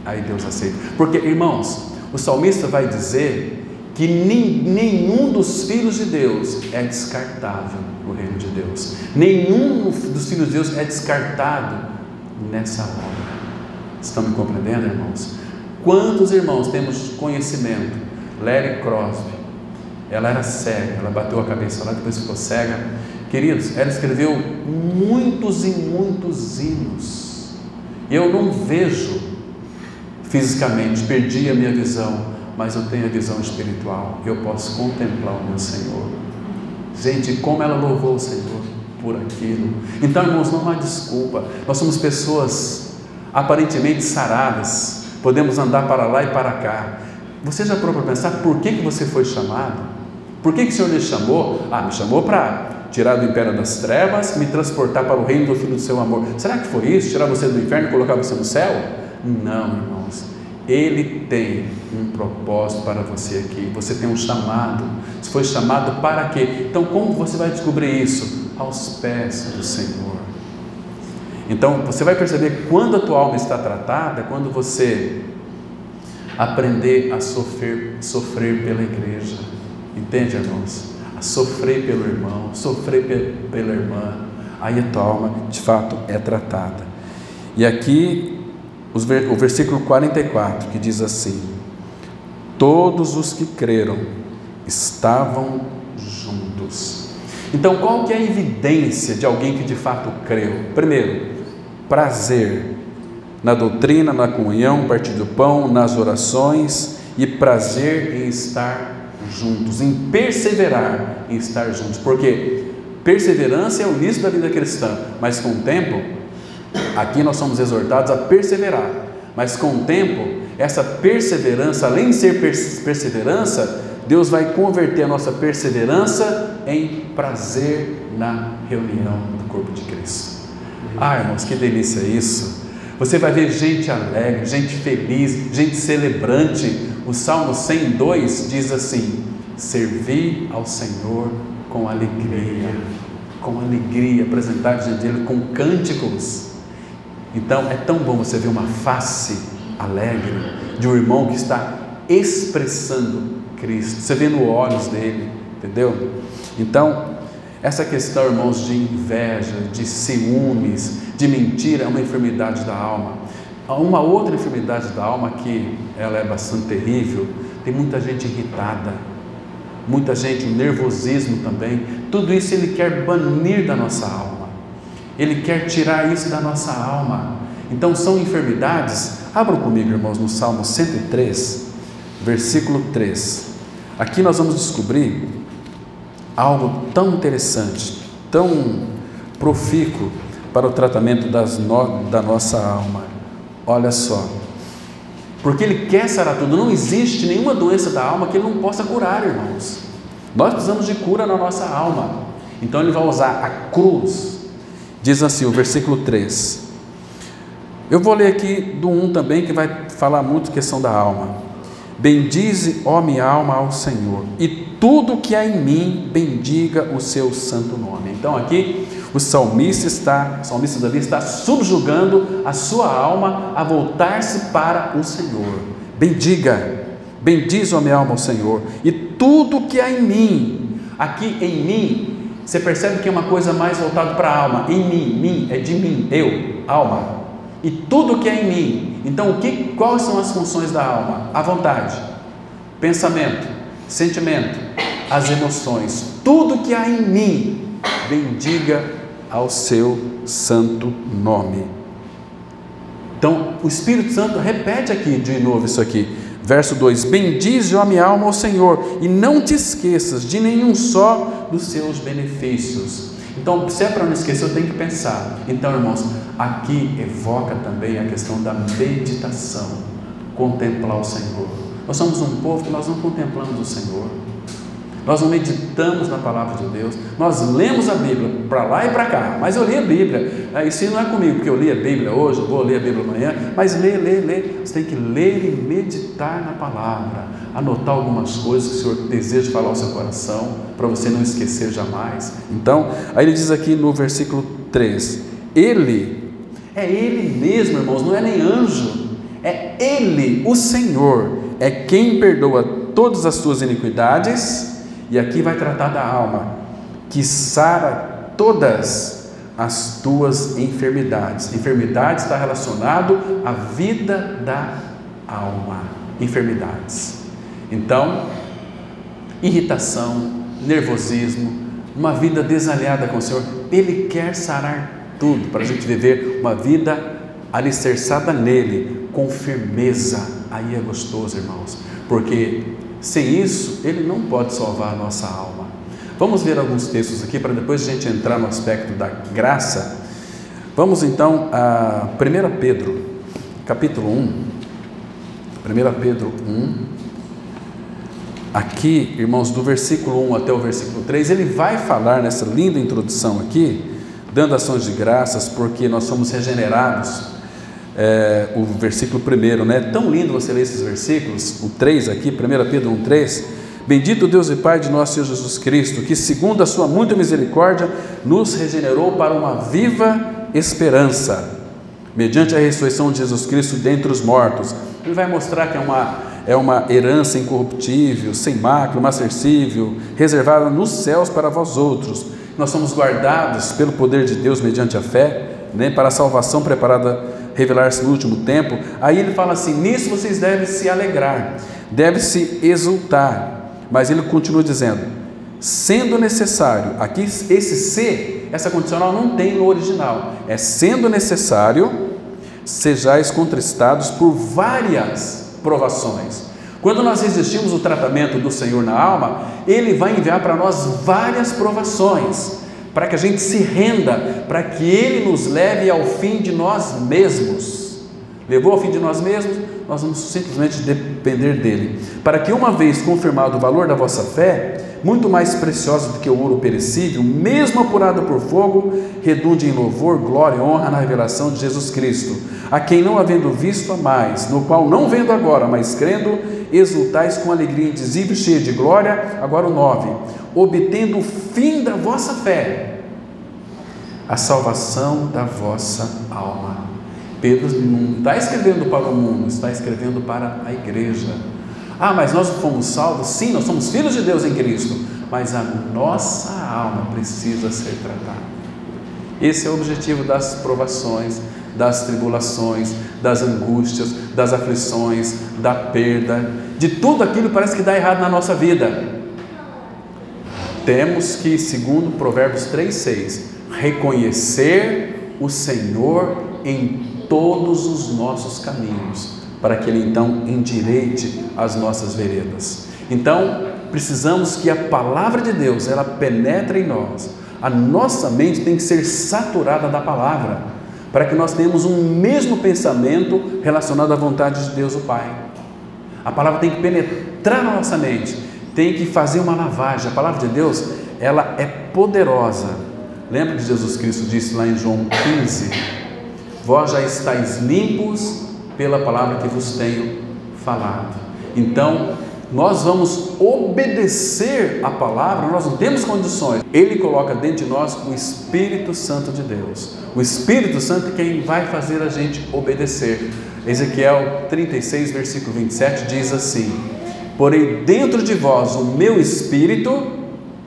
Aí Deus aceita. Porque, irmãos, o salmista vai dizer que nenhum dos filhos de Deus é descartável no reino de Deus. Nenhum dos filhos de Deus é descartado nessa obra. Estão me compreendendo, irmãos? Quantos irmãos temos conhecimento? Larry Crosby, ela era cega, ela bateu a cabeça lá, depois ficou cega. Queridos, ela escreveu muitos e muitos hinos. Eu não vejo fisicamente, perdi a minha visão, mas eu tenho a visão espiritual, eu posso contemplar o meu Senhor. Gente, como ela louvou o Senhor por aquilo. Então, irmãos, não há desculpa. Nós somos pessoas aparentemente saradas, podemos andar para lá e para cá. Você já parou para pensar por que você foi chamado? Por que o Senhor lhe chamou? Me chamou para tirar do império das trevas, me transportar para o reino do Filho do seu amor. Será que foi isso? Tirar você do inferno e colocar você no céu? Não, irmãos. Ele tem um propósito para você aqui. Você tem um chamado. Você foi chamado para quê? Então, como você vai descobrir isso? Aos pés do Senhor. Então, você vai perceber quando a tua alma está tratada, quando você aprender a sofrer pela igreja. Entende, irmãos? A sofrer pelo irmão, sofrer pela irmã. Aí a tua alma, de fato, é tratada. E aqui, o versículo 44, que diz assim: todos os que creram estavam juntos. Então, qual que é a evidência de alguém que de fato creu? Primeiro, prazer na doutrina, na comunhão, partir do pão, nas orações, e prazer em estar juntos, em perseverar em estar juntos. Porque perseverança é o início da vida cristã, mas com o tempo, aqui nós somos exortados a perseverar, mas com o tempo, essa perseverança, além de ser perseverança, Deus vai converter a nossa perseverança em prazer na reunião do corpo de Cristo. Irmãos, que delícia isso! Você vai ver gente alegre, gente feliz, gente celebrante. O Salmo 102 diz assim: servir ao Senhor com alegria, apresentar diante dele com cânticos. Então é tão bom você ver uma face alegre de um irmão que está expressando Cristo. Você vê nos olhos dele, entendeu? Então, essa questão, irmãos, de inveja, de ciúmes, de mentira, é uma enfermidade da alma. Há uma outra enfermidade da alma que ela é bastante terrível. Tem muita gente irritada, muita gente, nervosismo também. Tudo isso ele quer banir da nossa alma. Ele quer tirar isso da nossa alma. Então são enfermidades. Abram comigo, irmãos, no Salmo 103, versículo 3. Aqui nós vamos descobrir algo tão interessante, tão profícuo para o tratamento da nossa alma. Olha só, porque Ele quer sarar tudo. Não existe nenhuma doença da alma que Ele não possa curar, irmãos. Nós precisamos de cura na nossa alma. Então Ele vai usar a cruz. Diz assim o versículo 3. Eu vou ler aqui do 1 também, que vai falar muito questão da alma. Bendize, ó minha alma, ao Senhor, e tudo que há em mim, bendiga o seu santo nome. Então aqui o salmista Davi está subjugando a sua alma a voltar-se para o Senhor. Bendize, ó minha alma, ao Senhor, e tudo que há em mim. Aqui em mim, você percebe que é uma coisa mais voltada para a alma. Em mim é de mim, eu, alma. E tudo que é em mim. Então quais são as funções da alma? A vontade, pensamento, sentimento, as emoções. Tudo que há em mim, bendiga ao seu santo nome. Então o Espírito Santo repete aqui de novo isso aqui. Verso 2: bendize, ó minha alma, ao Senhor, e não te esqueças de nenhum só dos seus benefícios. Então, se é para não esquecer, eu tenho que pensar. Então, irmãos, aqui evoca também a questão da meditação, contemplar o Senhor. Nós somos um povo que nós não contemplamos o Senhor, nós não meditamos na palavra de Deus, nós lemos a Bíblia para lá e para cá, mas eu li a Bíblia, isso não é comigo, porque eu li a Bíblia hoje, eu vou ler a Bíblia amanhã, mas lê, você tem que ler e meditar na palavra, anotar algumas coisas que o Senhor deseja falar ao seu coração, para você não esquecer jamais. Então, aí ele diz aqui no versículo 3, Ele, é Ele mesmo, irmãos, não é nem anjo, é Ele, o Senhor, é quem perdoa todas as tuas iniquidades. E aqui vai tratar da alma, que sara todas as tuas enfermidades. Enfermidade está relacionado à vida da alma. Enfermidades. Então, irritação, nervosismo, uma vida desalinhada com o Senhor. Ele quer sarar tudo para a gente viver uma vida alicerçada nele, com firmeza. Aí é gostoso, irmãos, porque sem isso, Ele não pode salvar a nossa alma. Vamos ver alguns textos aqui, para depois a gente entrar no aspecto da graça. Vamos então a 1 Pedro, capítulo 1. 1 Pedro 1. Aqui, irmãos, do versículo 1 até o versículo 3, ele vai falar nessa linda introdução aqui, dando ações de graças, porque nós somos regenerados. O versículo 1, né? Tão lindo você ler esses versículos, o 3 aqui, 1 Pedro 1,3. Bendito Deus e Pai de nosso Senhor Jesus Cristo, que segundo a sua muita misericórdia, nos regenerou para uma viva esperança, mediante a ressurreição de Jesus Cristo dentre os mortos. Ele vai mostrar que é uma herança incorruptível, sem mácula, inacessível, reservada nos céus para vós outros. Nós somos guardados pelo poder de Deus mediante a fé, né, para a salvação preparada revelar-se no último tempo. Aí ele fala assim: nisso vocês devem se alegrar, devem se exultar. Mas ele continua dizendo: sendo necessário, aqui esse se, essa condicional não tem no original, é sendo necessário, sejais contristados por várias provações. Quando nós resistimos o tratamento do Senhor na alma, Ele vai enviar para nós várias provações, para que a gente se renda, para que Ele nos leve ao fim de nós mesmos. Levou ao fim de nós mesmos, nós vamos simplesmente depender dEle, para que, uma vez confirmado o valor da vossa fé, muito mais preciosa do que o ouro perecível, mesmo apurado por fogo, redunde em louvor, glória e honra na revelação de Jesus Cristo, a quem não havendo visto amais, no qual não vendo agora, mas crendo, exultais com alegria indizível e cheia de glória. Agora o 9, obtendo o fim da vossa fé, a salvação da vossa alma. Pedro não está escrevendo para o mundo, está escrevendo para a igreja. Ah, mas nós fomos salvos? Sim, nós somos filhos de Deus em Cristo, mas a nossa alma precisa ser tratada. Esse é o objetivo das provações, das tribulações, das angústias, das aflições, da perda, de tudo aquilo que parece que dá errado na nossa vida. Temos que, segundo Provérbios 3,6, reconhecer o Senhor em todos os nossos caminhos, para que Ele então endireite as nossas veredas. Então, precisamos que a palavra de Deus, ela penetre em nós. A nossa mente tem que ser saturada da palavra, para que nós tenhamos um mesmo pensamento relacionado à vontade de Deus o Pai. A palavra tem que penetrar na nossa mente, tem que fazer uma lavagem. A palavra de Deus, ela é poderosa. Lembra que Jesus Cristo disse lá em João 15: vós já estáis limpos pela palavra que vos tenho falado. Então, nós vamos obedecer a palavra, nós não temos condições. Ele coloca dentro de nós o Espírito Santo de Deus. O Espírito Santo é quem vai fazer a gente obedecer. Ezequiel 36, versículo 27 diz assim: porei dentro de vós o meu Espírito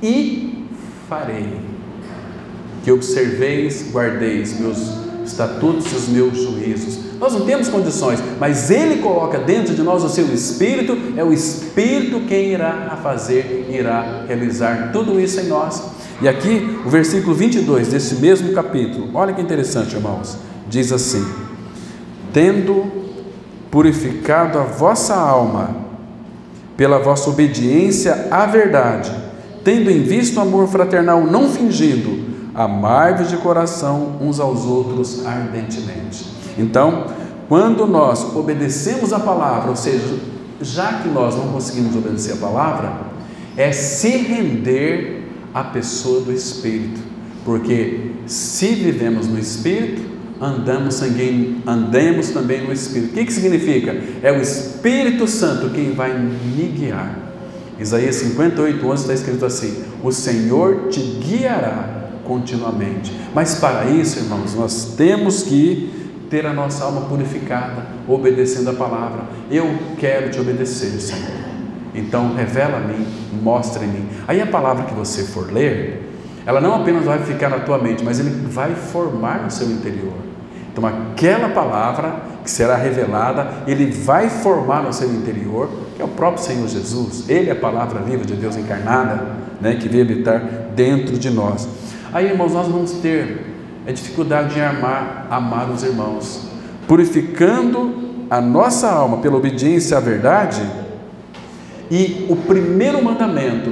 e farei que observeis, guardeis meus estatutos e os meus juízos. Nós não temos condições, mas Ele coloca dentro de nós o seu Espírito. É o Espírito quem irá fazer, irá realizar tudo isso em nós. E aqui o versículo 22 desse mesmo capítulo, olha que interessante, irmãos, diz assim: tendo purificado a vossa alma pela vossa obediência à verdade, tendo em vista o amor fraternal não fingido, amai-vos de coração uns aos outros ardentemente. Então, quando nós obedecemos a palavra, ou seja, já que nós não conseguimos obedecer a palavra, é se render à pessoa do Espírito, porque se vivemos no Espírito, andemos também no Espírito. O que significa? É o Espírito Santo quem vai me guiar. Isaías 58:11 está escrito assim: o Senhor te guiará continuamente. Mas para isso, irmãos, nós temos que ter a nossa alma purificada, obedecendo a palavra. Eu quero te obedecer, Senhor. Então revela a mim, mostra em mim. Aí a palavra que você for ler, ela não apenas vai ficar na tua mente, mas ele vai formar no seu interior. Então aquela palavra que será revelada, ele vai formar no seu interior, que é o próprio Senhor Jesus. Ele é a palavra viva de Deus encarnada, né, que veio habitar dentro de nós. Aí, irmãos, nós vamos ter a dificuldade de amar os irmãos, purificando a nossa alma pela obediência à verdade. E o primeiro mandamento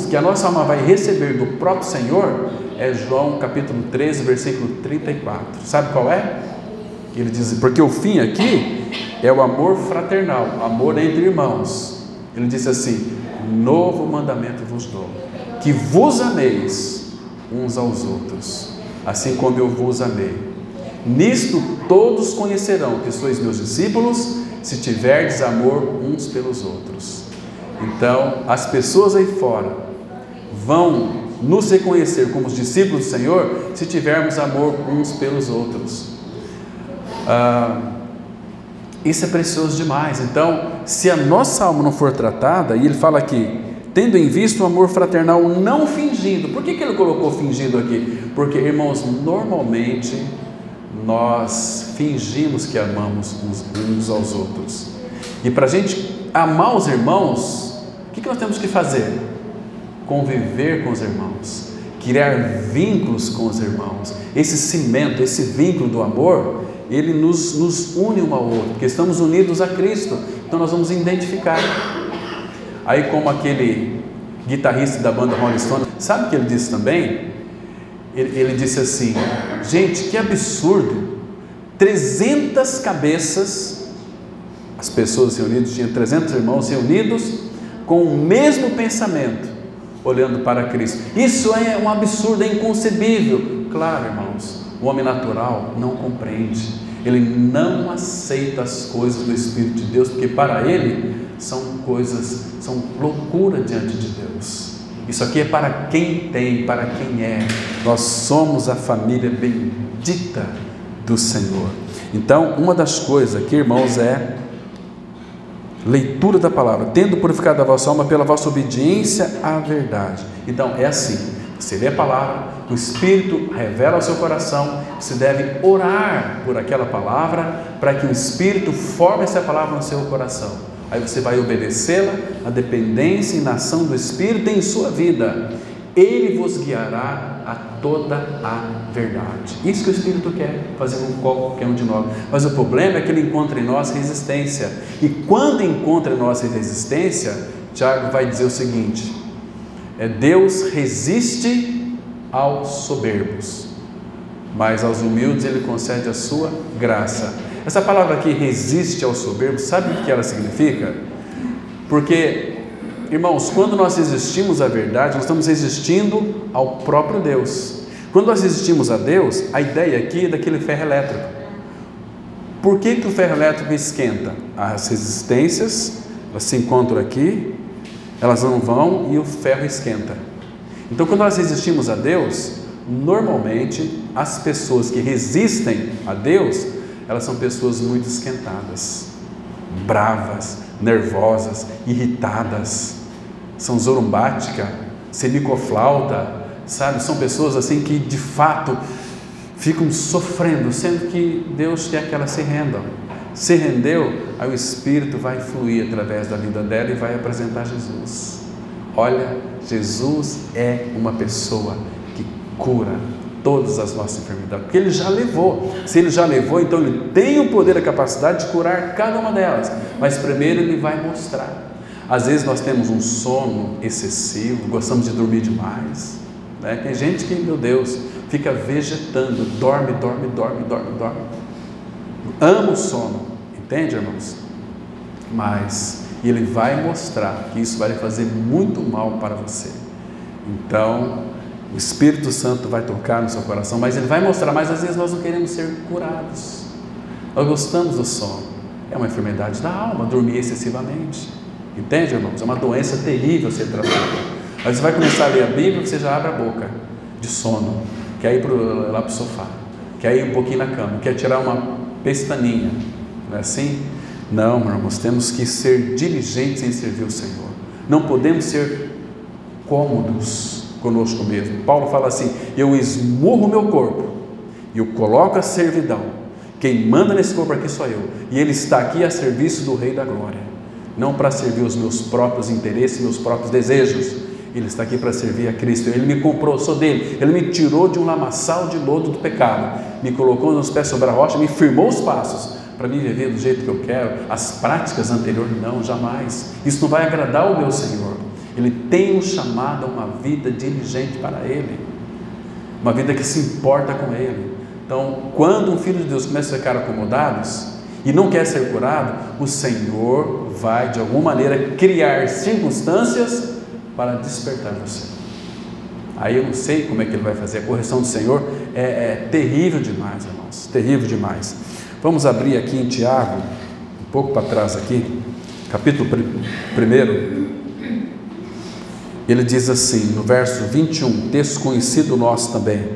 que a nossa alma vai receber do próprio Senhor é João capítulo 13, versículo 34. Sabe qual é? Ele diz: porque o fim aqui é o amor fraternal, amor entre irmãos. Ele disse assim: novo mandamento vos dou, que vos ameis uns aos outros, assim como eu vos amei. Nisto todos conhecerão que sois meus discípulos, se tiverdes amor uns pelos outros. Então, as pessoas aí fora vão nos reconhecer como os discípulos do Senhor, se tivermos amor uns pelos outros. Isso é precioso demais. Então, se a nossa alma não for tratada, e ele fala aqui, tendo em vista o amor fraternal não fingido. Por que ele colocou fingido aqui? Porque, irmãos, normalmente nós fingimos que amamos uns aos outros. E para a gente amar os irmãos, o que nós temos que fazer? Conviver com os irmãos, criar vínculos com os irmãos. Esse cimento, esse vínculo do amor, ele nos une um ao outro, porque estamos unidos a Cristo. Então nós vamos identificar. Aí, como aquele guitarrista da banda Rolling Stone, sabe o que ele disse também? Ele disse assim: gente, que absurdo, 300 cabeças, as pessoas reunidas, tinha 300 irmãos reunidos com o mesmo pensamento, olhando para Cristo. Isso é um absurdo, é inconcebível. Claro, irmãos, o homem natural não compreende, ele não aceita as coisas do Espírito de Deus, porque para ele são loucura diante de Deus. Isso aqui é para quem tem, para quem é. Nós somos a família bendita do Senhor. Então, uma das coisas aqui, irmãos, é leitura da palavra, tendo purificado a vossa alma pela vossa obediência à verdade. Então, é assim, você lê a palavra, o Espírito revela ao seu coração, você deve orar por aquela palavra, para que o Espírito forme essa palavra no seu coração. Aí você vai obedecê-la, a dependência e na ação do Espírito em sua vida. Ele vos guiará a toda a verdade. Isso que o Espírito quer fazer com qualquer um de nós. Mas o problema é que ele encontra em nós resistência. E quando encontra em nós resistência, Tiago vai dizer o seguinte: Deus resiste aos soberbos, mas aos humildes ele concede a sua graça. Essa palavra aqui, resiste aos soberbos, sabe o que ela significa? Porque, irmãos, quando nós resistimos à verdade, nós estamos resistindo ao próprio Deus. Quando nós resistimos a Deus, a ideia aqui é daquele ferro elétrico. Por que o ferro elétrico esquenta? As resistências, elas se encontram aqui, elas não vão e o ferro esquenta. Então, quando nós resistimos a Deus, normalmente as pessoas que resistem a Deus, elas são pessoas muito esquentadas, bravas, nervosas, irritadas, são zorumbática, semicoflauta, sabe? São pessoas assim que de fato ficam sofrendo, sendo que Deus quer que elas se rendam. Se rendeu, aí o Espírito vai fluir através da vida dela e vai apresentar Jesus. Olha, Jesus é uma pessoa que cura todas as nossas enfermidades, porque Ele já levou. Se Ele já levou, então Ele tem o poder, a capacidade de curar cada uma delas, mas primeiro Ele vai mostrar. Às vezes nós temos um sono excessivo, gostamos de dormir demais, né? Tem gente que, meu Deus, fica vegetando, dorme, ama o sono, entende, irmãos? Mas Ele vai mostrar que isso vai lhe fazer muito mal para você. Então o Espírito Santo vai tocar no seu coração, mas Ele vai mostrar. Mas às vezes nós não queremos ser curados, nós gostamos do sono, é uma enfermidade da alma, dormir excessivamente, entende, irmãos? É uma doença terrível ser tratada. Aí você vai começar a ler a Bíblia, você já abre a boca de sono, quer ir lá para o sofá, quer ir um pouquinho na cama, quer tirar uma pestaninha, não é assim? Não, irmãos, temos que ser diligentes em servir o Senhor, não podemos ser cômodos conosco mesmo. Paulo fala assim: eu esmurro o meu corpo e eu coloco a servidão, quem manda nesse corpo aqui sou eu, e Ele está aqui a serviço do Rei da Glória, não para servir os meus próprios interesses, meus próprios desejos. Ele está aqui para servir a Cristo. Ele me comprou, sou dele. Ele me tirou de um lamaçal de lodo do pecado, me colocou nos pés sobre a rocha, me firmou os passos para me viver do jeito que eu quero. As práticas anteriores, não, jamais. Isso não vai agradar o meu Senhor. Ele tem um chamado a uma vida diligente para Ele, uma vida que se importa com Ele. Então, quando um filho de Deus começa a ficar acomodado e não quer ser curado, o Senhor vai de alguma maneira criar circunstâncias para despertar você. Aí eu não sei como é que Ele vai fazer. A correção do Senhor é terrível demais, irmãos, terrível demais. Vamos abrir aqui em Tiago, um pouco para trás aqui, capítulo 1. Ele diz assim, no verso 21, texto conhecido nosso também.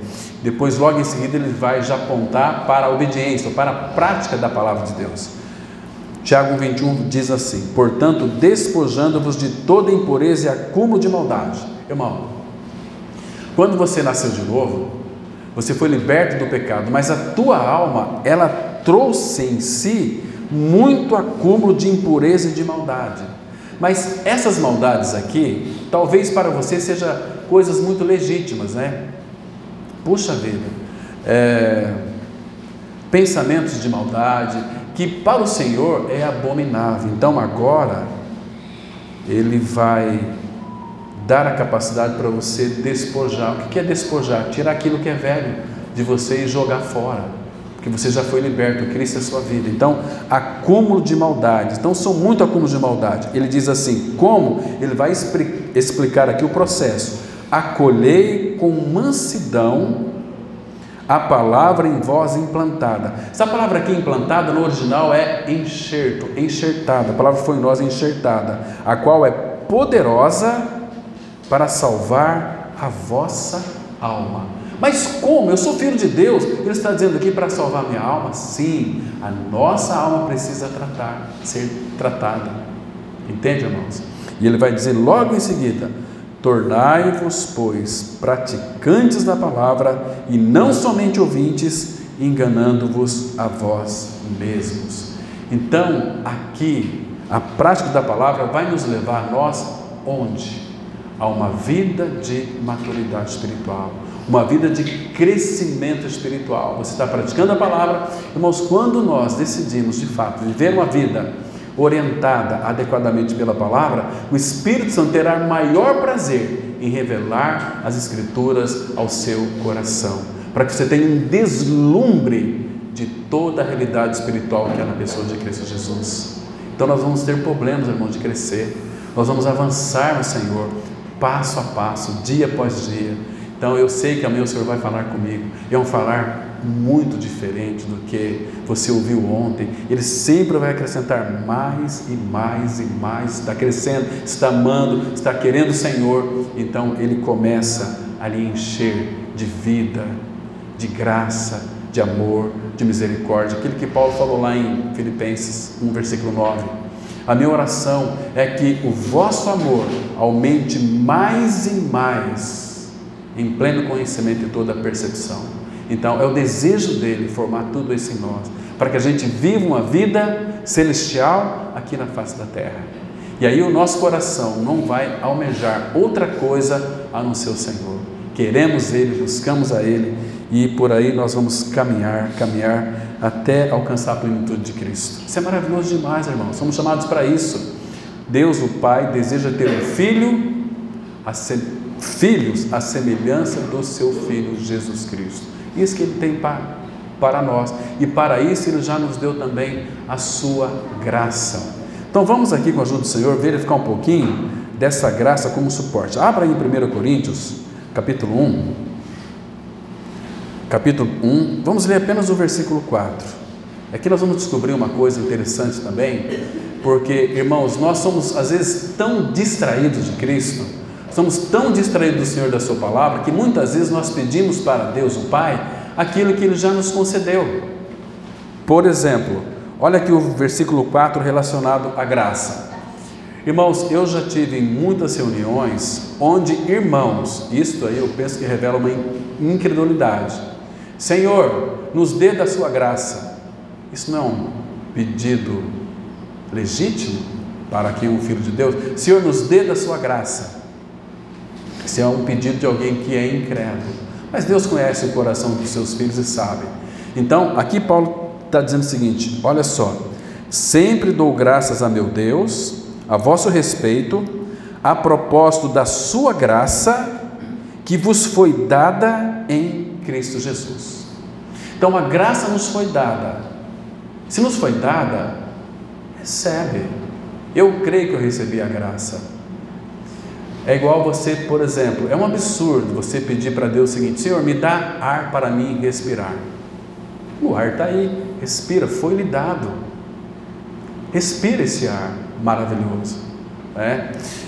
Depois, logo em seguida, ele vai já apontar para a obediência, para a prática da palavra de Deus. Tiago 1,21 diz assim: portanto, despojando-vos de toda impureza e acúmulo de maldade. Irmão, quando você nasceu de novo, você foi liberto do pecado, mas a tua alma, ela trouxe em si muito acúmulo de impureza e de maldade. Mas essas maldades aqui, talvez para você seja coisas muito legítimas, né? Puxa vida, pensamentos de maldade, que para o Senhor é abominável. Então agora, Ele vai dar a capacidade para você despojar. O que é despojar? Tirar aquilo que é velho de você e jogar fora, porque você já foi liberto, Cristo é a sua vida. Então, acúmulo de maldade. Então, são muito acúmulos de maldade. Ele diz assim, como? Ele vai explicar aqui o processo. Acolhei com mansidão a palavra em vós implantada. Essa palavra aqui implantada, no original é enxerto, enxertada. A palavra foi em nós enxertada, a qual é poderosa para salvar a vossa alma. Mas como? Eu sou filho de Deus. Ele está dizendo aqui para salvar minha alma? Sim, a nossa alma precisa ser tratada. Entende, irmãos? E ele vai dizer logo em seguida: tornai-vos, pois, praticantes da palavra e não somente ouvintes, enganando-vos a vós mesmos. Então, aqui, a prática da palavra vai nos levar nós onde? A uma vida de maturidade espiritual, uma vida de crescimento espiritual. Você está praticando a palavra. Irmãos, quando nós decidimos de fato viver uma vida orientada adequadamente pela palavra, o Espírito Santo terá maior prazer em revelar as Escrituras ao seu coração, para que você tenha um deslumbre de toda a realidade espiritual que é na pessoa de Cristo Jesus. Então nós vamos ter problemas, irmãos, de crescer. Nós vamos avançar no Senhor, passo a passo, dia após dia. Então eu sei que amanhã o Senhor vai falar comigo, é um falar muito diferente do que você ouviu ontem. Ele sempre vai acrescentar mais e mais e mais. Está crescendo, está amando, está querendo o Senhor. Então ele começa a lhe encher de vida, de graça, de amor, de misericórdia. Aquilo que Paulo falou lá em Filipenses 1, versículo 9. A minha oração é que o vosso amor aumente mais e mais em pleno conhecimento e toda a percepção. Então é o desejo dele formar tudo isso em nós, para que a gente viva uma vida celestial aqui na face da terra. E aí o nosso coração não vai almejar outra coisa a não ser o Senhor. Queremos Ele, buscamos a Ele, e por aí nós vamos caminhar até alcançar a plenitude de Cristo. Isso é maravilhoso demais, irmãos. Somos chamados para isso. Deus, o Pai, deseja ter um filhos à semelhança do seu Filho Jesus Cristo. Isso que Ele tem para nós, e para isso Ele já nos deu também a sua graça. Então vamos aqui, com a ajuda do Senhor, verificar um pouquinho dessa graça como suporte. Abra aí em 1 Coríntios, capítulo 1. Capítulo 1, vamos ler apenas o versículo 4. Aqui nós vamos descobrir uma coisa interessante também, porque, irmãos, nós somos às vezes tão distraídos de Cristo, somos tão distraídos do Senhor, da sua palavra, que muitas vezes nós pedimos para Deus, o Pai, aquilo que Ele já nos concedeu. Por exemplo, olha aqui o versículo 4 relacionado à graça. Irmãos, eu já tive em muitas reuniões onde irmãos, isto aí eu penso que revela uma incredulidade. Senhor, nos dê da sua graça. Isso não é um pedido legítimo para quem é um filho de Deus? Senhor, nos dê da sua graça. Isso é um pedido de alguém que é incrédulo. Mas Deus conhece o coração dos seus filhos e sabe. Então, aqui Paulo está dizendo o seguinte, olha só: sempre dou graças a meu Deus, a vosso respeito, a propósito da sua graça, que vos foi dada em Cristo Jesus. Então a graça nos foi dada. Se nos foi dada, recebe. Eu creio que eu recebi a graça. É igual você, por exemplo, é um absurdo você pedir para Deus o seguinte: Senhor, me dá ar para mim respirar. O ar está aí, respira, foi lhe dado. Respira esse ar maravilhoso.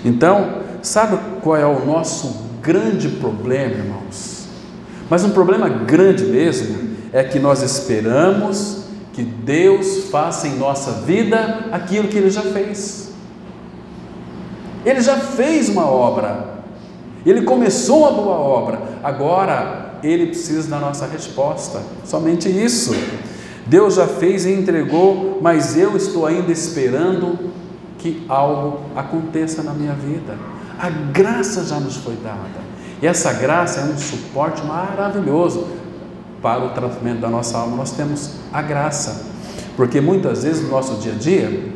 Então, sabe qual é o nosso grande problema, irmãos? Mas um problema grande mesmo é que nós esperamos que Deus faça em nossa vida aquilo que Ele já fez. Ele já fez uma obra, Ele começou uma boa obra, agora Ele precisa da nossa resposta, somente isso. Deus já fez e entregou, mas eu estou ainda esperando que algo aconteça na minha vida. A graça já nos foi dada, e essa graça é um suporte maravilhoso para o tratamento da nossa alma. Nós temos a graça, porque muitas vezes no nosso dia a dia,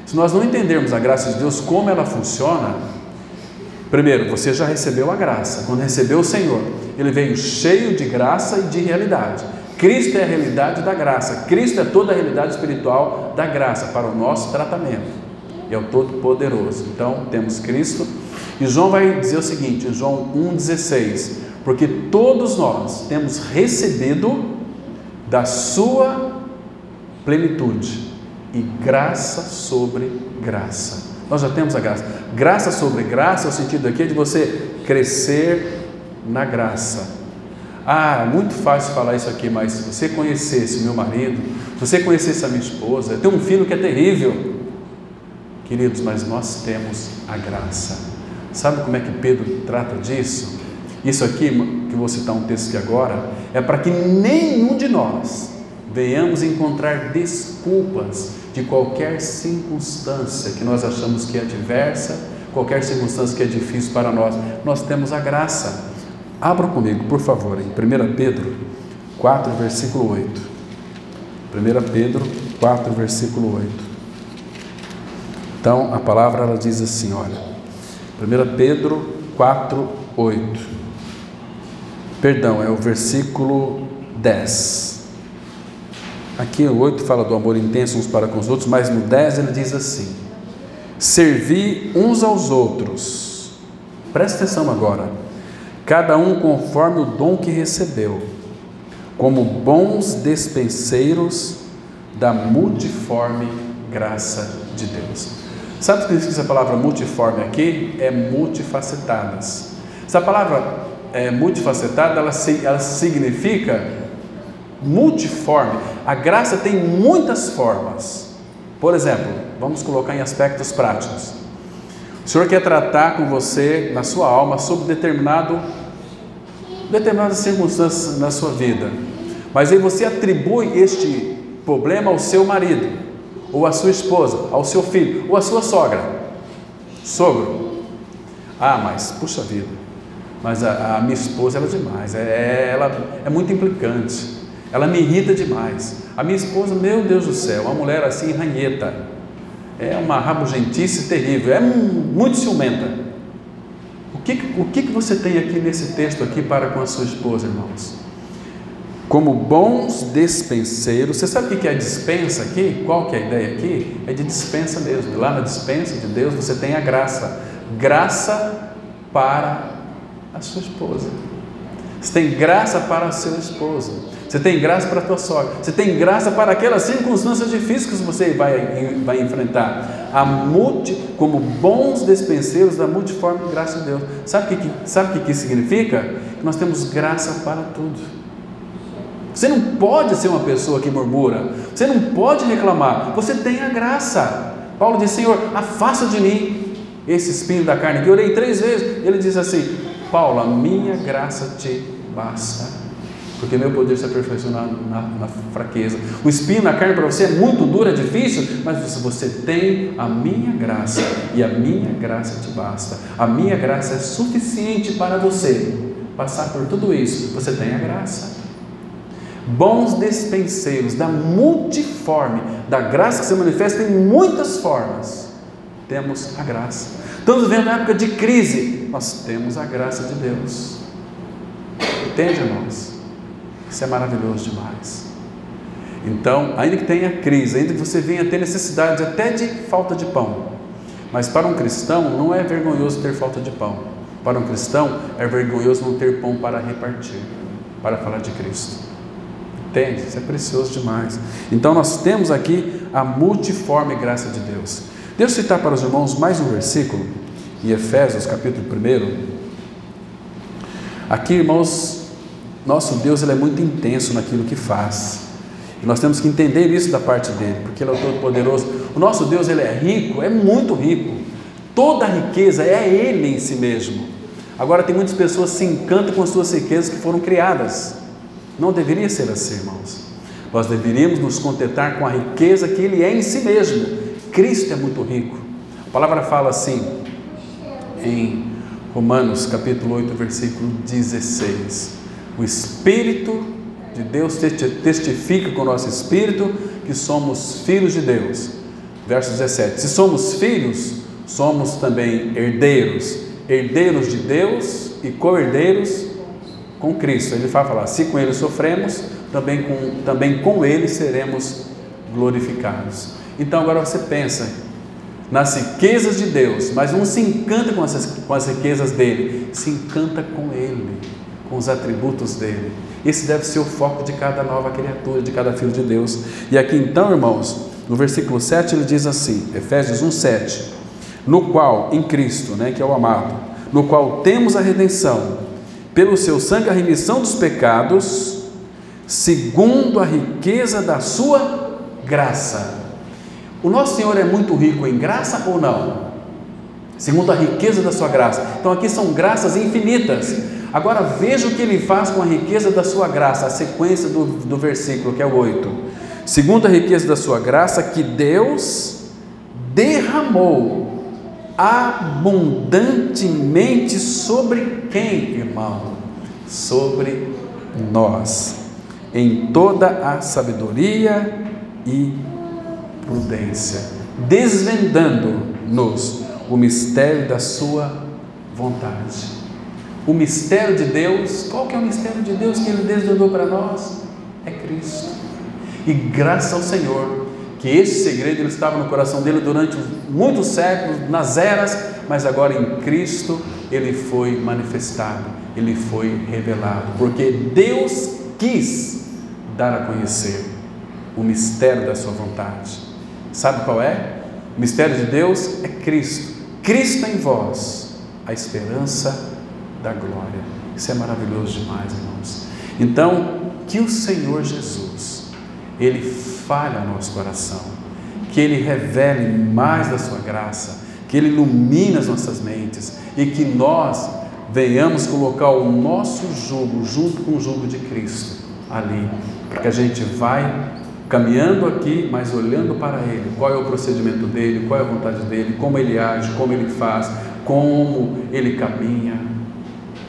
se nós não entendermos a graça de Deus, como ela funciona, primeiro, você já recebeu a graça. Quando recebeu o Senhor, Ele veio cheio de graça e de realidade. Cristo é a realidade da graça, Cristo é toda a realidade espiritual da graça para o nosso tratamento. É o Todo-Poderoso. Então temos Cristo, e João vai dizer o seguinte, em João 1,16: porque todos nós temos recebido da sua plenitude, e graça sobre graça. Nós já temos a graça. Graça sobre graça, o sentido aqui é de você crescer na graça. É muito fácil falar isso aqui, mas se você conhecesse o meu marido, se você conhecesse a minha esposa, eu tenho um filho que é terrível. Queridos, mas nós temos a graça. Sabe como é que Pedro trata disso? Isso aqui, que vou citar um texto aqui agora, é para que nenhum de nós venhamos encontrar desculpas de qualquer circunstância que nós achamos que é adversa, qualquer circunstância que é difícil para nós. Nós temos a graça. Abram comigo, por favor, em 1 Pedro 4, versículo 8. 1 Pedro 4, versículo 8. Então, a palavra ela diz assim, olha, 1 Pedro 4, 8. Perdão, é o versículo 10. Aqui o 8 fala do amor intenso uns para com os outros, mas no 10 ele diz assim: servi uns aos outros. Presta atenção agora. Cada um conforme o dom que recebeu, como bons despenseiros da multiforme graça de Deus. Sabe o que significa essa palavra multiforme aqui? É multifacetadas. Essa palavra multifacetada, ela significa multiforme. A graça tem muitas formas. Por exemplo, vamos colocar em aspectos práticos. O Senhor quer tratar com você, na sua alma, sobre determinadas circunstâncias na sua vida. Mas aí você atribui este problema ao seu marido, ou à sua esposa, ao seu filho, ou à sua sogra. Sogro. Ah, mas, puxa vida, mas a minha esposa, ela é demais, ela é muito implicante, ela me irrita demais. A minha esposa, meu Deus do céu, uma mulher assim, ranheta, é uma rabugentice terrível, é muito ciumenta. O que você tem aqui nesse texto aqui para com a sua esposa, irmãos? Como bons despenseiros. Você sabe o que é a dispensa aqui? Qual que é a ideia aqui? É de dispensa mesmo. Lá na dispensa de Deus você tem a graça. Graça para a sua esposa. Você tem graça para o seu esposo. Você tem graça para a tua sogra. Você tem graça para aquelas circunstâncias difíceis que você vai enfrentar. Como bons despenseiros da multiforme graça de Deus. Sabe o que significa? Que nós temos graça para tudo. Você não pode ser uma pessoa que murmura. Você não pode reclamar. Você tem a graça. Paulo diz: Senhor, afasta de mim esse espinho da carne. Que eu orei 3 vezes. Ele diz assim: Paulo, a minha graça te basta, porque meu poder se aperfeiçoa na fraqueza. O espinho na carne para você é muito duro, é difícil, mas você tem a minha graça, e a minha graça te basta. A minha graça é suficiente para você passar por tudo isso. Você tem a graça. Bons despenseiros da multiforme, da graça que se manifesta em muitas formas. Temos a graça. Estamos vivendo uma época de crise, nós temos a graça de Deus. Entende, irmãos? Isso é maravilhoso demais. Então, ainda que tenha crise, ainda que você venha ter necessidade até de falta de pão, mas para um cristão não é vergonhoso ter falta de pão. Para um cristão é vergonhoso não ter pão para repartir, para falar de Cristo. Entende? Isso é precioso demais. Então nós temos aqui a multiforme graça de Deus. Deixa eu citar para os irmãos mais um versículo, em Efésios capítulo 1. Aqui, irmãos, nosso Deus ele é muito intenso naquilo que faz. E nós temos que entender isso da parte dele, porque ele é o Todo-Poderoso. O nosso Deus ele é rico, é muito rico. Toda a riqueza é ele em si mesmo. Agora tem muitas pessoas que se encantam com as suas riquezas que foram criadas. Não deveria ser assim, irmãos. Nós deveríamos nos contentar com a riqueza que ele é em si mesmo. Cristo é muito rico. A palavra fala assim em Romanos capítulo 8, versículo 16: o Espírito de Deus testifica com o nosso espírito que somos filhos de Deus. Verso 17: se somos filhos, somos também herdeiros, herdeiros de Deus e co-herdeiros com Cristo. Ele vai falar: se com ele sofremos, também com ele seremos glorificados. Então agora você pensa nas riquezas de Deus, mas não se encanta com as riquezas dele, se encanta com ele, com os atributos dele. Esse deve ser o foco de cada nova criatura, de cada filho de Deus. E aqui então, irmãos, no versículo 7 ele diz assim, Efésios 1:7, no qual, em Cristo, que é o amado, no qual temos a redenção, pelo seu sangue a remissão dos pecados, segundo a riqueza da sua graça. O nosso Senhor é muito rico em graça ou não? Segundo a riqueza da sua graça. Então aqui são graças infinitas. Agora veja o que ele faz com a riqueza da sua graça, a sequência do versículo, que é o 8. Segundo a riqueza da sua graça, que Deus derramou abundantemente sobre quem, irmão? sobre nós, em toda a sabedoria e prudência, desvendando-nos o mistério da sua vontade. O mistério de Deus, qual que é o mistério de Deus que Ele desvendou para nós? É Cristo. E graças ao Senhor, que esse segredo ele estava no coração dele durante muitos séculos, nas eras, mas agora em Cristo ele foi manifestado, ele foi revelado, porque Deus quis dar a conhecer o mistério da sua vontade. Sabe qual é? O mistério de Deus é Cristo. Cristo em vós, a esperança da glória. Isso é maravilhoso demais, irmãos. Então, que o Senhor Jesus, Ele fale ao nosso coração, que Ele revele mais da sua graça, que Ele ilumine as nossas mentes e que nós venhamos colocar o nosso jugo junto com o jugo de Cristo ali, porque a gente vai caminhando aqui, mas olhando para Ele, qual é o procedimento dEle, qual é a vontade dEle, como Ele age, como Ele faz, como Ele caminha.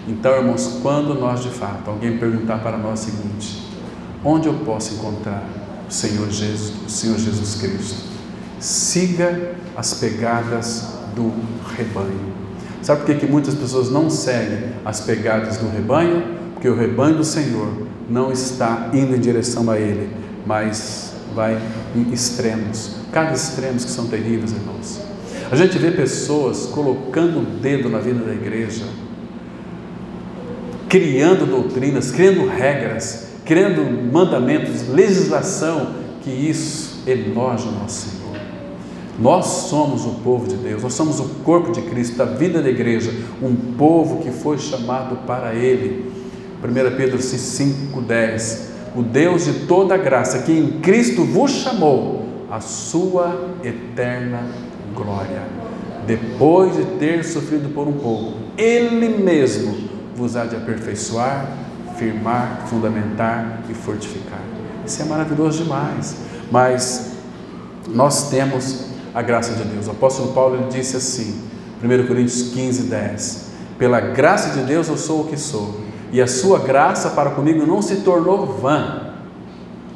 Então, irmãos, quando nós de fato, alguém perguntar para nós o seguinte: onde eu posso encontrar o Senhor Jesus Cristo? Siga as pegadas do rebanho. Sabe por que muitas pessoas não seguem as pegadas do rebanho? Porque o rebanho do Senhor não está indo em direção a Ele, mas vai em extremos, cada extremos que são terríveis, irmãos. A gente vê pessoas colocando o dedo na vida da igreja, criando doutrinas, criando regras, criando mandamentos, legislação, que isso enoja o nosso Senhor. Nós somos o povo de Deus, nós somos o corpo de Cristo, a vida da igreja, um povo que foi chamado para Ele. 1 Pedro 5,10: o Deus de toda graça, que em Cristo vos chamou a sua eterna glória, depois de ter sofrido por um pouco, Ele mesmo vos há de aperfeiçoar, firmar, fundamentar e fortificar. Isso é maravilhoso demais, mas nós temos a graça de Deus. O apóstolo Paulo ele disse assim, 1 Coríntios 15:10: pela graça de Deus eu sou o que sou, e a sua graça para comigo não se tornou vã.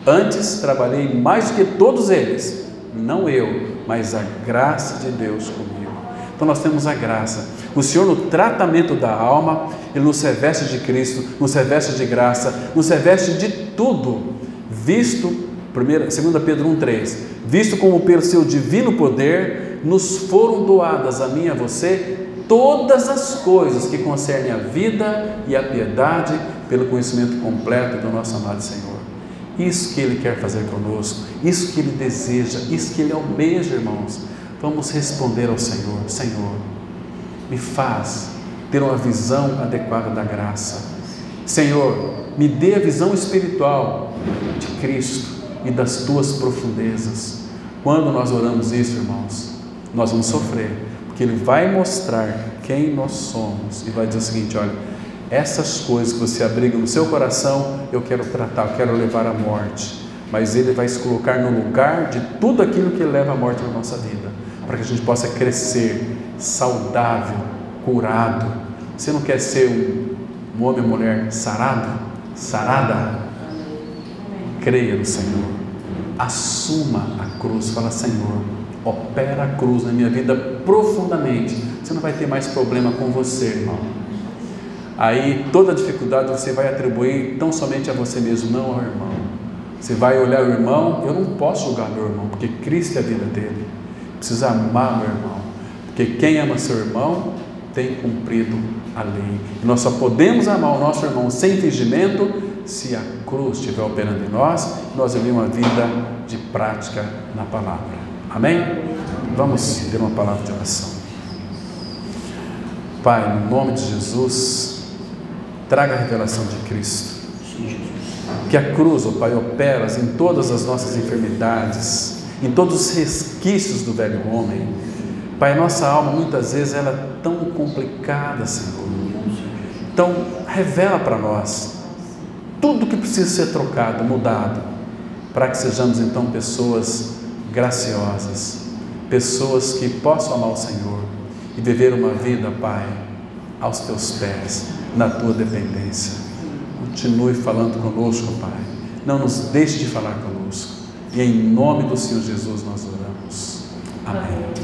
Antes trabalhei mais do que todos eles, não eu, mas a graça de Deus comigo. Então nós temos a graça. O Senhor, no tratamento da alma, Ele nos reveste de Cristo, nos reveste de graça, nos reveste de tudo, visto, 2 Pedro 1,3: visto como pelo seu divino poder nos foram doadas a mim e a você todas as coisas que concernem a vida e a piedade, pelo conhecimento completo do nosso amado Senhor. Isso que Ele quer fazer conosco, isso que Ele deseja, isso que Ele almeja, irmãos. Vamos responder ao Senhor: Senhor, me faz ter uma visão adequada da graça. Senhor, me dê a visão espiritual de Cristo e das Tuas profundezas. Quando nós oramos isso, irmãos, nós vamos sofrer, porque Ele vai mostrar quem nós somos e vai dizer o seguinte: olha, essas coisas que você abriga no seu coração, eu quero tratar, eu quero levar à morte. Mas Ele vai se colocar no lugar de tudo aquilo que leva à morte na nossa vida, para que a gente possa crescer saudável, curado. Você não quer ser um homem ou mulher sarado? Sarada? Creia no Senhor, assuma a cruz, fala: Senhor, opera a cruz na minha vida profundamente. Você não vai ter mais problema com você, irmão. Aí toda dificuldade você vai atribuir tão somente a você mesmo, não ao irmão. Você vai olhar o irmão: eu não posso julgar meu irmão, porque Cristo é a vida dele. Precisa amar meu irmão, porque quem ama seu irmão tem cumprido a lei. E nós só podemos amar o nosso irmão sem fingimento se a cruz estiver operando em nós, nós vivemos uma vida de prática na palavra. Amém? Vamos ter uma palavra de oração. Pai, no nome de Jesus, traga a revelação de Cristo. Que a cruz, ó Pai, opera em todas as nossas enfermidades, em todos os resquícios do velho homem. Pai, nossa alma muitas vezes ela é tão complicada, Senhor. Então, revela para nós tudo que precisa ser trocado, mudado, para que sejamos então pessoas graciosas, pessoas que possam amar o Senhor e viver uma vida, Pai, aos Teus pés, na Tua dependência. Continue falando conosco, Pai. Não nos deixe de falar conosco. E em nome do Senhor Jesus nós oramos. Amém.